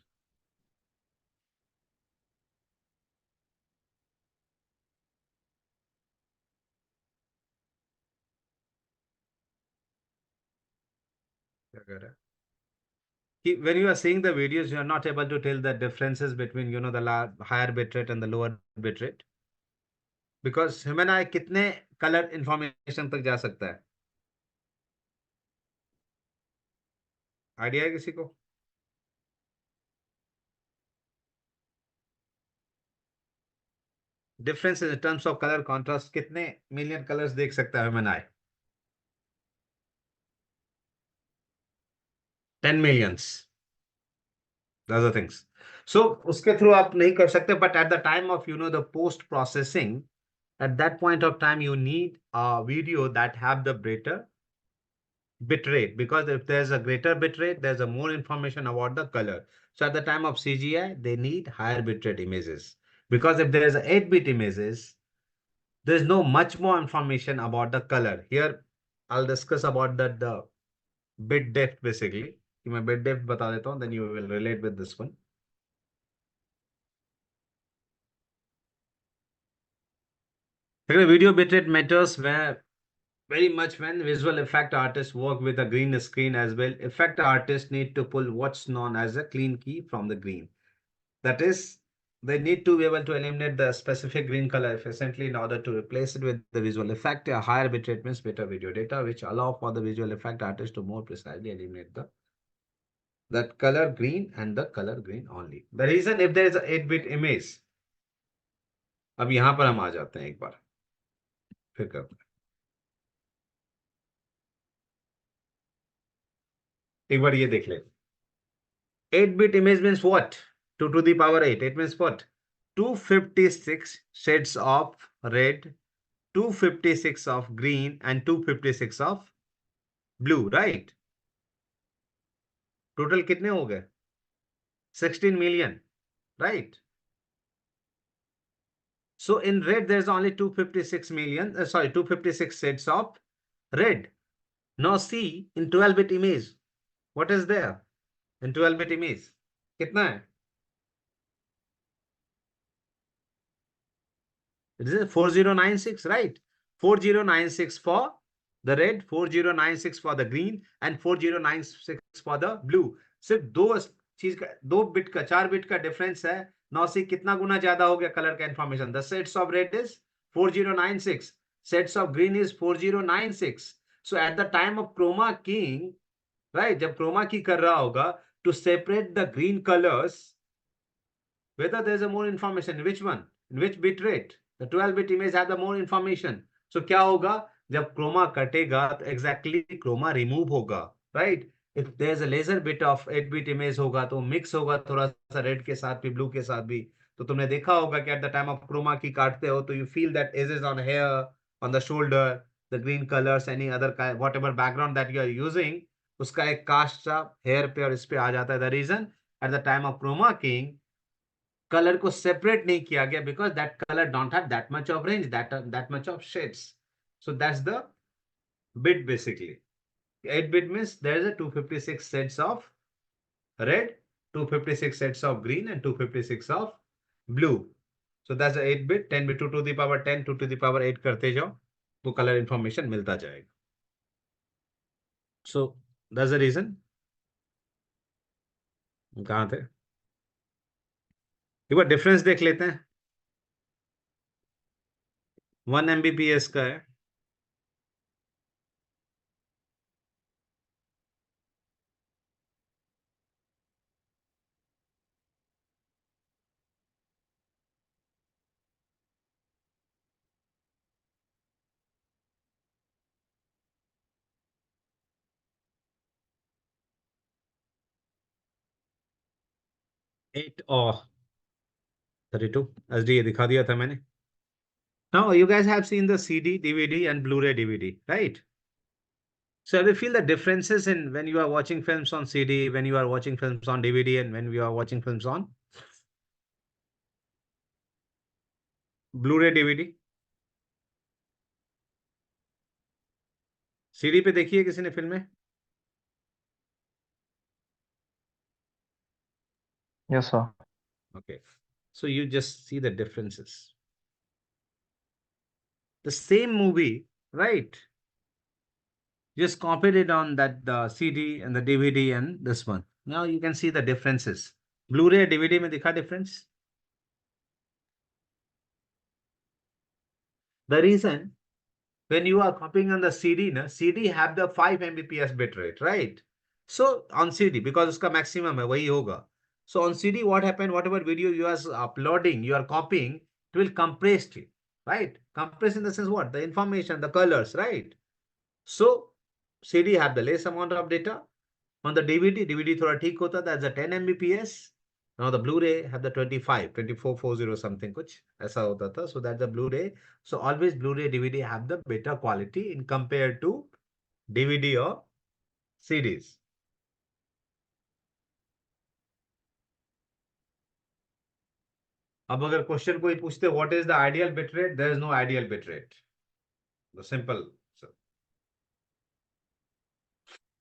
क्या कह रहा है? When you are seeing the videos, you are not able to tell the differences between, the higher bitrate and the lower bitrate. Because human eye कितने color information तक जा सकता है? आइडिया है किसी को? Difference in terms of color contrast कितने million colors देख सकता है human eye? 10 millions. Those are things. So उसके through आप नहीं कर सकते, but at the time of, the post processing, at that point of time, you need a video that have the greater bit rate, because if there's a greater bit rate, there's a more information about the color. So at the time of CGI, they need higher bit rate images, because if there's a 8-bit images, there's no much more information about the color. Here, I'll discuss about that the bit depth basically. कि मैं bit depth बता देता हूँ, then you will relate with this one. Video bitrate matters where very much when visual effect artists work with a green screen as well. Effect artists need to pull what's known as a clean key from the green. That is, they need to be able to eliminate the specific green color efficiently in order to replace it with the visual effect. A higher bitrate means better video data, which allow for the visual effect artist to more precisely eliminate that color green and the color green only. The reason, if there is a 8-bit image, अब यहां पर हम आ जाते हैं एक बार फिर करते हैं। एक बार ये देख ले, 8-bit image means what? 2 to the power 8. It means what? 256 shades of red, 256 of green, and 256 of blue, right? Total कितने हो गए? 16 million, right? So in red, there's only 256 million, 256 shades of red. Now see, in 12-bit image, what is there? In 12-bit image, कितना है? It is 4096, right? 4096 for the red, 4096 for the green, and 4096 for the blue. सिर्फ चीज का 2 bit का 4 bit का difference है। 9 से कितना गुना ज्यादा हो गया कलर का information? The sets of red is 4096, sets of green is 4096. So at the time of chroma keying, right, जब क्रोमा की कर रहा होगा to separate the green colours, whether there's a more information, which one, in which bit rate, the 12-bit image has the more information. So क्या होगा? जब Croma कटेगा तो exactly Croma remove होगा, right? If there's a laser bit of 8-bit image होगा तो mix होगा थोड़ा सा रेड के साथ भी, ब्लू के साथ भी। तो तुमने देखा होगा कि at the time of chroma की काटते हो तो you feel that edges on hair, on the shoulder, the green colours, any other whatever background that you are using, उसका एक कास्ट सा हेयर पे और इस पे आ जाता है। The reason, at the time of chroma keying colour को सेपरेट नहीं किया गया, because that colour don't have that much of range, that much of shades. So that's the bit basically. 8-bit means there is a 256 sets of red, 256 sets of green, and 256 of blue. So that's the 8-bit. 10-bit 2 to the power 10, 2 to the power 8 करते जाओ तो colour information मिलता जाएगा. So that's the reason. कहाँ थे? एक बार difference देख लेते हैं. 1 Mbps का है, एट और 32 SD दिखा दिया था मैंने. Now you guys have seen the CD, DVD, and Blu-ray DVD, right? So we feel the differences in when you are watching films on CD, when you are watching films on DVD, and when you are watching films on Blu-ray DVD. CD पे देखी है किसी ने फिल्में? Yes, sir. Okay. So you just see the differences. The same movie, right? Just copied it on that the CD and the DVD and this one. Now you can see the differences. Blu-ray DVD में दिखा difference? The reason when you are copying on the CD, na, CD have the 5 Mbps bitrate, right? So on CD, because uska maximum hai, wahi hoga. So on CD, what happened? Whatever video you are uploading, you are copying, it will compress it, right? Compress in the sense what? The information, the colors, right? So CD have the less amount of data. On the DVD, DVD thoda theek hota, that's a 10 Mbps. Now the Blu-ray have the 25, 2440 something kuch. Aisa hota tha. So that's the Blu-ray. So always Blu-ray, DVD have the better quality in compared to DVD or CDs. अब अगर question कोई पूछते what is the ideal bit rate, there is no ideal bit rate. The simple,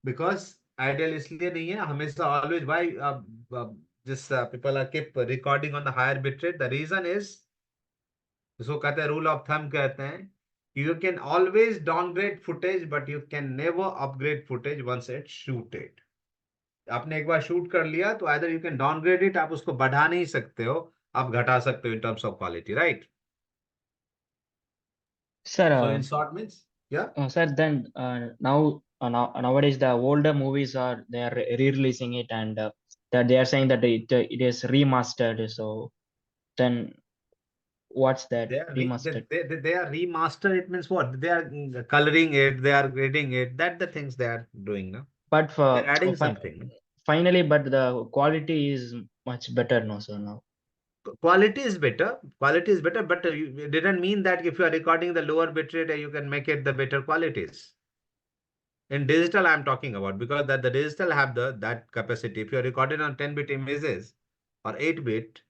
because ideal इसलिए नहीं है हमेशा always why जिस people are keep recording on the higher bit rate, the reason is, इसको कहते हैं रूल ऑफ थंब कहते हैं, you can always downgrade footage but you can never upgrade footage once it shooted. आपने एक बार shoot कर लिया तो either you can downgrade it, आप उसको बढ़ा नहीं सकते हो, आप घटा सकते हो इन terms of quality, right? Sir, so in short means या sir, then nowadays the older movies are they are re-releasing it, and that they are saying that it is remastered. So then what's that they are remastered? they are remastered. It means what? They are coloring it, they are grading it. That the things they are doing now. But They're for adding something. finally, but the quality is much better now. So now, Quality is better. Quality is better, but it didn't mean that if you are recording the lower bitrate, you can make it the better qualities. In digital, I'm talking about, because that the digital have the that capacity. If you are recording on 10-bit images or 8-bit,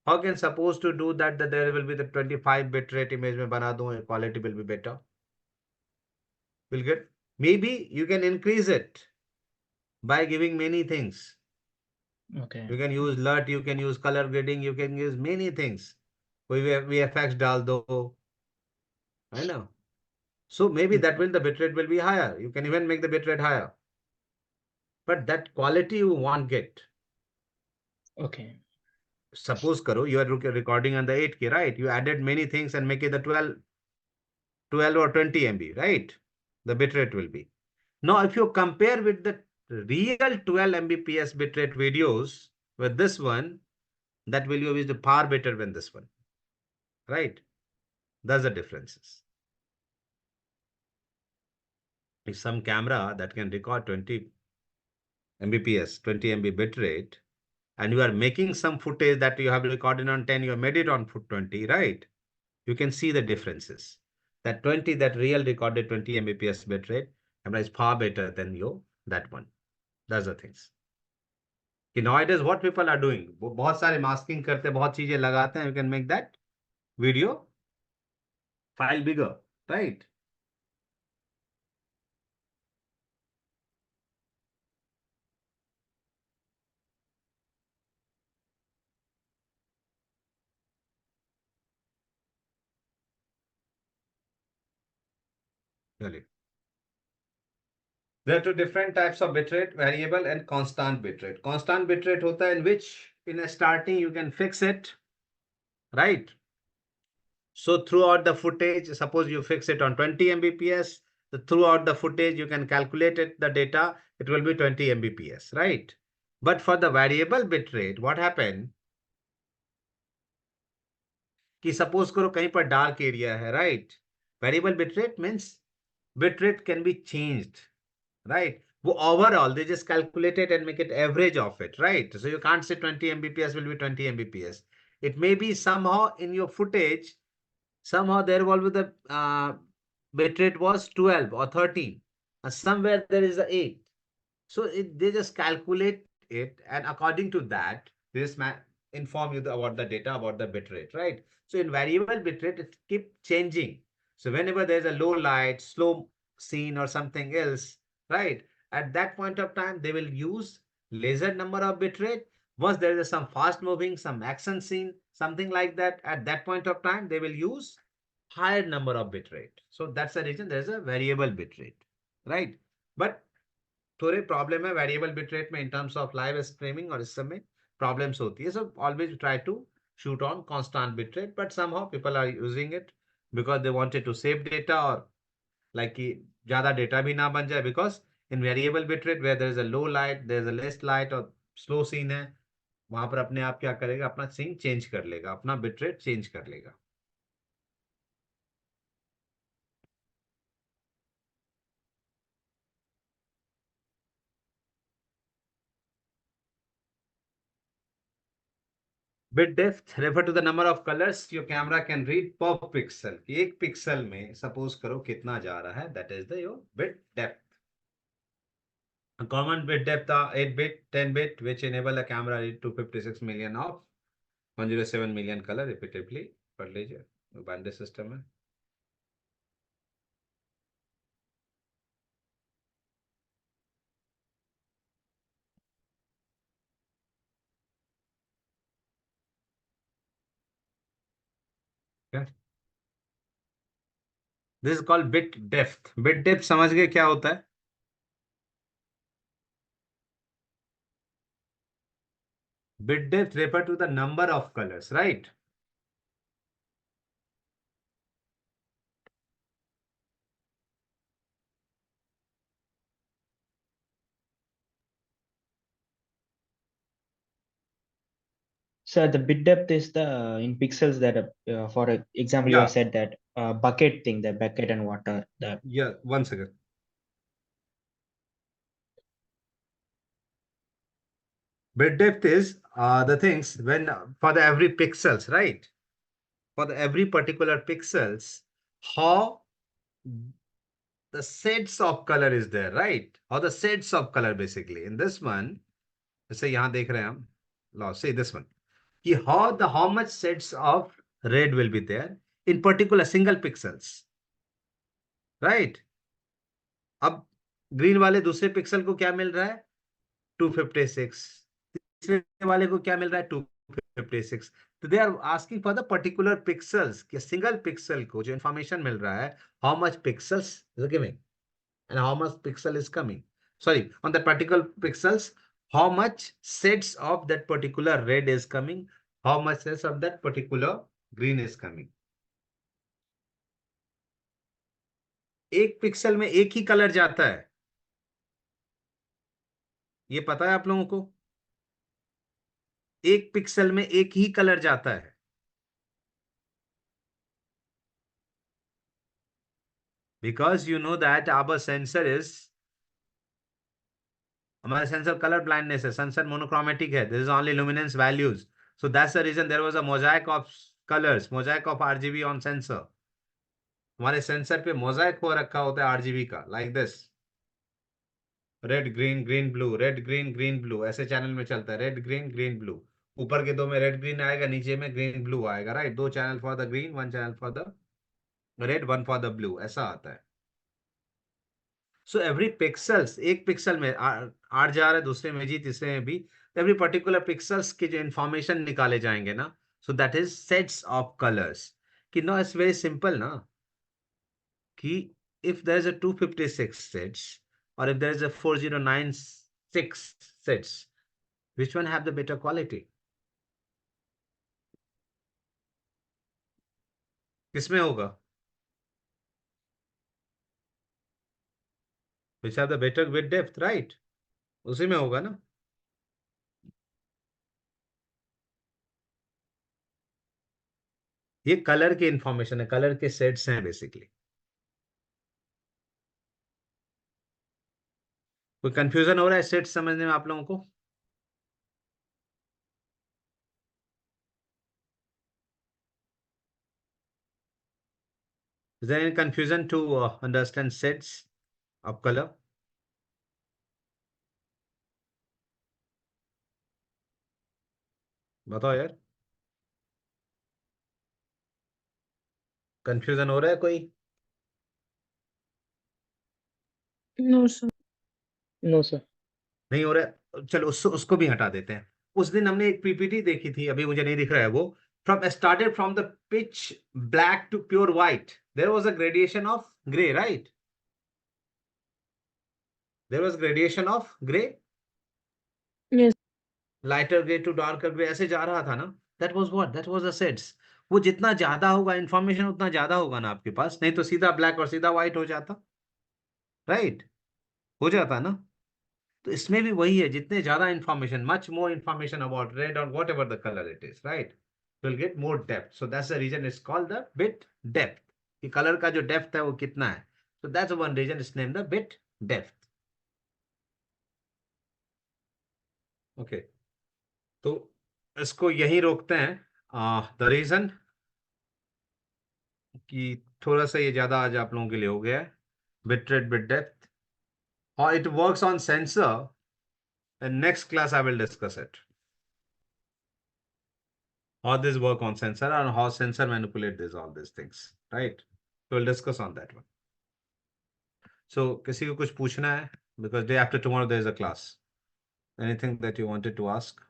how can supposed to do that there will be the 25 bitrate image mein bana do, quality will be better? Will get, maybe you can increase it by giving many things. okay, You can use LUT, you can use color grading, you can use many things. कोई VFX डाल दो, I know. So maybe that will the bitrate will be higher. You can even make the bitrate higher. But that quality you won't get. okay, Suppose karo, you are recording on the 8K, right? You added many things and make it the 12 or 20 MB, right? The bitrate will be. Now, if you compare with the real 12 Mbps bitrate videos with this one, that value is far better than this one, right? That's the differences. If some camera that can record 20 Mbps, 20 MB bitrate, and you are making some footage that you have recorded on 10, you have made it on 20, right? You can see the differences. That 20, that real recorded 20 Mbps bitrate camera is far better than your that one. That's the things. कि nowadays what people are doing, वो बहुत सारे masking करते हैं, बहुत चीजें लगाते हैं, you can make that video file bigger, right? Really. There are two different types of bitrate, variable and constant bitrate. Constant bitrate होता है in which in a starting you can fix it, right? So throughout the footage, suppose you fix it on 20 Mbps, throughout the footage you can calculate it, the data, it will be 20 Mbps, right? But for the variable bitrate, what happened? कि suppose करो कहीं पर dark area है, right? Variable bitrate means bitrate can be changed, right? वो overall, they just calculate it and make it average of it, right? So you can't say 20 Mbps will be 20 Mbps. It may be somehow in your footage, somehow there will be the bitrate was 12 or 13. And somewhere there is a 8. So they just calculate it, and according to that, this inform you about the data about the bitrate, right? So in variable bitrate, it keep changing. So whenever there's a low light, slow scene or something else, right? At that point of time, they will use lesser number of bitrate, once there is some fast moving, some action scene, something like that, at that point of time, they will use higher number of bit rate. So that's the reason there is a variable bit rate, right? But थोड़े problem है variable bit rate में in terms of live streaming और इस सब में problems होती है. So always try to shoot on constant bit rate, but somehow people are using it because they wanted to save data or like कि ज्यादा data भी ना बन जाए, because in variable bit rate where there is a low light, there is a less light और slow scene है, वहां पर अपने आप क्या करेगा, अपना सीन चेंज कर लेगा, अपना बिट रेट चेंज कर लेगा. Bit depth refer to the number of colors your camera can read per pixel. एक पिक्सल में सपोज करो कितना जा रहा है, that is the your bit depth. A common bit depth are 8 bit, 10 bit, which enable a camera read 256 million of 107 million color repeatedly. पढ़ लीजिए, binary system है. Okay. This is called bit depth. Bit depth समझ गए क्या होता है? Bit depth refer to the number of colors, right? So the bit depth is the in pixels that for example you Yeah. have said that bucket thing, the bucket and water, the Yeah, one second. Bit depth is the things when for the every pixels, right? For the every particular pixels, how the sets of color is there, right? Or the sets of color basically. In this one, जैसे यहाँ देख रहे हैं हम, लो say this one, कि how much sets of red will be there in particular single pixels, right? अब green वाले दूसरे पिक्सल को क्या मिल रहा है, 256. तीसरे वाले को क्या मिल रहा है, 256. तो they are asking for the particular pixels, कि सिंगल पिक्सल को जो इंफॉर्मेशन मिल रहा है, how much pixels is giving and how much pixel is coming. Sorry, on the particular pixels, how much sets of that particular red is coming, how much sets of that particular green is coming. एक pixel में एक ही colour जाता है, ये पता है आप लोगों को? एक पिक्सल में एक ही कलर जाता है. Because you know that our sensor is, हमारा सेंसर कलर ब्लाइंडनेस है, सेंसर मोनोक्रोमेटिक है, this is only luminance values. So that's the reason there was a mosaic of colours, mosaic of RGB on sensor. हमारे sensor पे mosaic हो रखा होता है RGB का, like this, red green green blue, red green green blue, ऐसे channel में चलता है, रेड ग्रीन ग्रीन ब्लू. ऊपर के दो में रेड ग्रीन आएगा, नीचे में ग्रीन ब्लू आएगा, राइट? दो channel for the green, one channel for the red, one for the blue, ऐसा आता है. सो एवरी पिक्सल्स, एक पिक्सल में आठ जा रहा है, दूसरे में जी, तीसरे में भी, एवरी पर्टिकुलर पिक्सल्स के जो इंफॉर्मेशन निकाले जाएंगे ना, so that is sets of colours. कि नो, इट्स वेरी सिंपल ना, कि if there is a 256 sets or if there is a 4096 sets, which one have the better quality? किसमें होगा? Which have the better width depth, right? उसी में होगा ना. ये कलर के इंफॉर्मेशन है, कलर के सेट्स हैं बेसिकली. कोई कंफ्यूजन हो रहा है सेट समझने में आप लोगों को? Is there any confusion to understand sets of color? बताओ यार, कंफ्यूजन हो रहा है कोई? No, sir. no sir. नहीं हो रहा है, चलो उसको भी हटा देते हैं. उस दिन हमने एक पीपीटी देखी थी, अभी मुझे नहीं दिख रहा है वो, from started from the pitch black to pure white, there was a gradation of gray, right? There was gradation of gray, Yes. lighter gray to darker gray, ऐसे जा रहा था ना? That was what? That was the sets. वो जितना ज्यादा होगा information उतना ज्यादा होगा ना आपके पास, नहीं तो सीधा ब्लैक और सीधा व्हाइट हो जाता, राइट? हो जाता ना? तो इसमें भी वही है, जितने ज्यादा information, much more information about red or whatever the colour it is, right, will get more depth. So that's the reason it's called the bit depth, कि कलर का जो डेप्थ है वो कितना है. So that's one reason it's name the bit depth. Okay, तो इसको यहीं रोकते हैं. द रीजन कि थोड़ा सा ये ज्यादा आज आप लोगों के लिए हो गया है, बिट रेट बिट डेप्थ, और it works on sensor. In next class, I will discuss it. How this work on sensor and how sensor manipulate this all these things, right? So we'll discuss on that one. So किसी को कुछ पूछना है? Because day after tomorrow there is a class. Anything that you wanted to ask?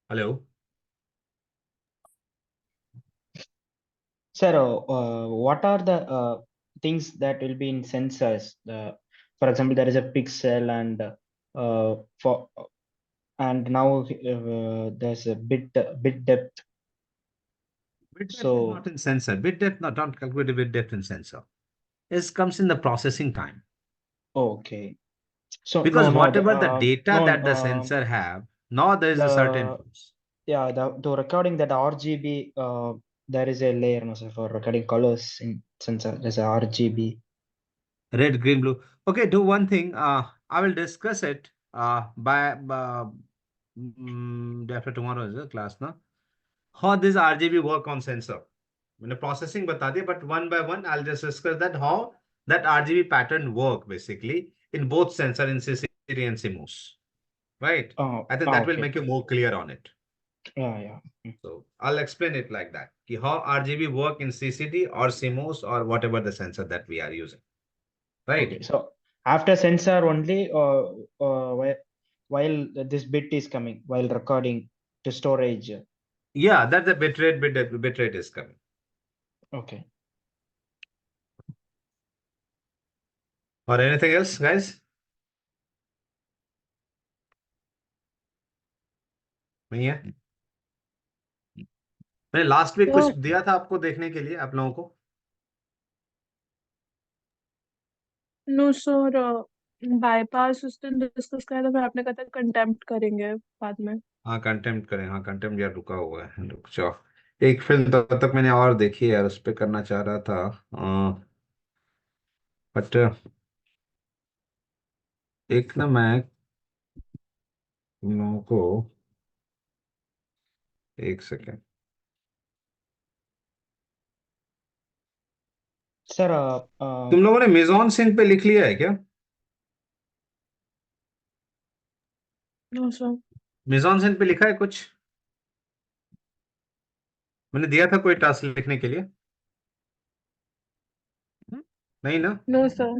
Hello. Sir, what are the things that will be in sensors? For example, there is a pixel for and now there's a bit depth. Bit depth is So not in sensor. Bit depth not calculated bit depth in sensor. It comes in the processing time. okay. So Because no whatever the data no that the sensor have, now there is a certain the yeah the recording that RGB there is a layer no sir for recording colors in sensor. There's a RGB. red, green, blue. Okay, do one thing. I will discuss it by day after tomorrow is a class ना. How this RGB work on sensor. मैंने processing बता दिया, but one by one I'll just discuss that how that RGB pattern work basically in both sensor in CCD and CMOS. Right? Oh, I think that will okay. make you more clear on it. Yeah. So I'll explain it like that. कि how RGB work in CCD or CMOS or whatever the sensor that we are using. Right? Okay. So after sensor only, while this bit is coming, while recording to storage. Yeah, that's the bitrate is coming. Okay. Or anything else, guys? नहीं है? मैंने last week कुछ So, दिया था आपको देखने के लिए आप लोगों को. no, sir. बाईपास उस दिन डिस्कस करा था, फिर आपने कहा था कंटेम्प्ट करेंगे बाद में. हाँ कंटेम्प्ट करें, हाँ कंटेम्प्ट यार रुका हुआ है, रुक जाओ. एक फिल्म तब तक मैंने और देखी है यार, उस पर करना चाह रहा था, बट एक ना मैं तुम लोगों को, एक सेकेंड. Sir, तुम लोगों ने मेजॉन सिंह पे लिख लिया है क्या? No sir. मेजॉन सिंह पे लिखा है कुछ? मैंने दिया था कोई टास्क लिखने के लिए? नहीं ना? No sir.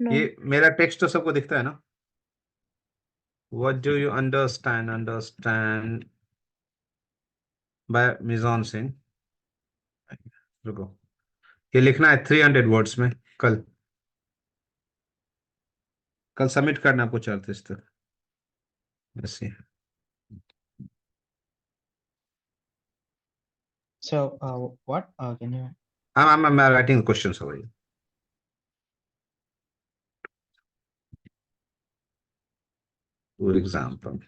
नो. ये मेरा टेक्स्ट तो सबको दिखता है ना? What do you understand by मेजॉन Singh? रुको, ये लिखना है 300 वर्ड्स में. कल कल सबमिट करना कुछ अर्थ इस तरह ऐसे. so what? Can you? I'm writing questions over here. For example,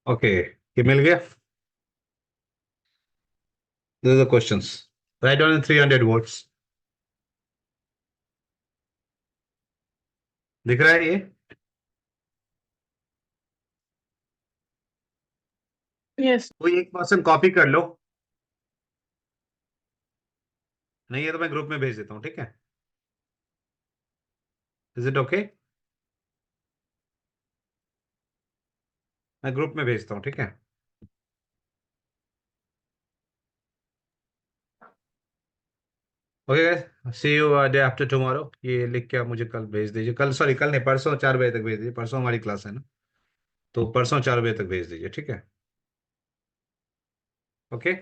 okay, ये मिल गया. These are the questions. Write down in 300 words. दिख रहा है ये? Yes. कोई एक पर्सन कॉपी कर लो, नहीं है तो मैं ग्रुप में भेज देता हूँ, ठीक है? Is it okay? मैं ग्रुप में भेजता हूँ, ठीक है? Okay, see you day after tomorrow. ये लिख के आप मुझे कल भेज दीजिए, कल, सॉरी कल नहीं, परसों 4 बजे तक भेज दीजिए, परसों हमारी क्लास है ना, तो परसों 4 बजे तक भेज दीजिए, ठीक है? ओके।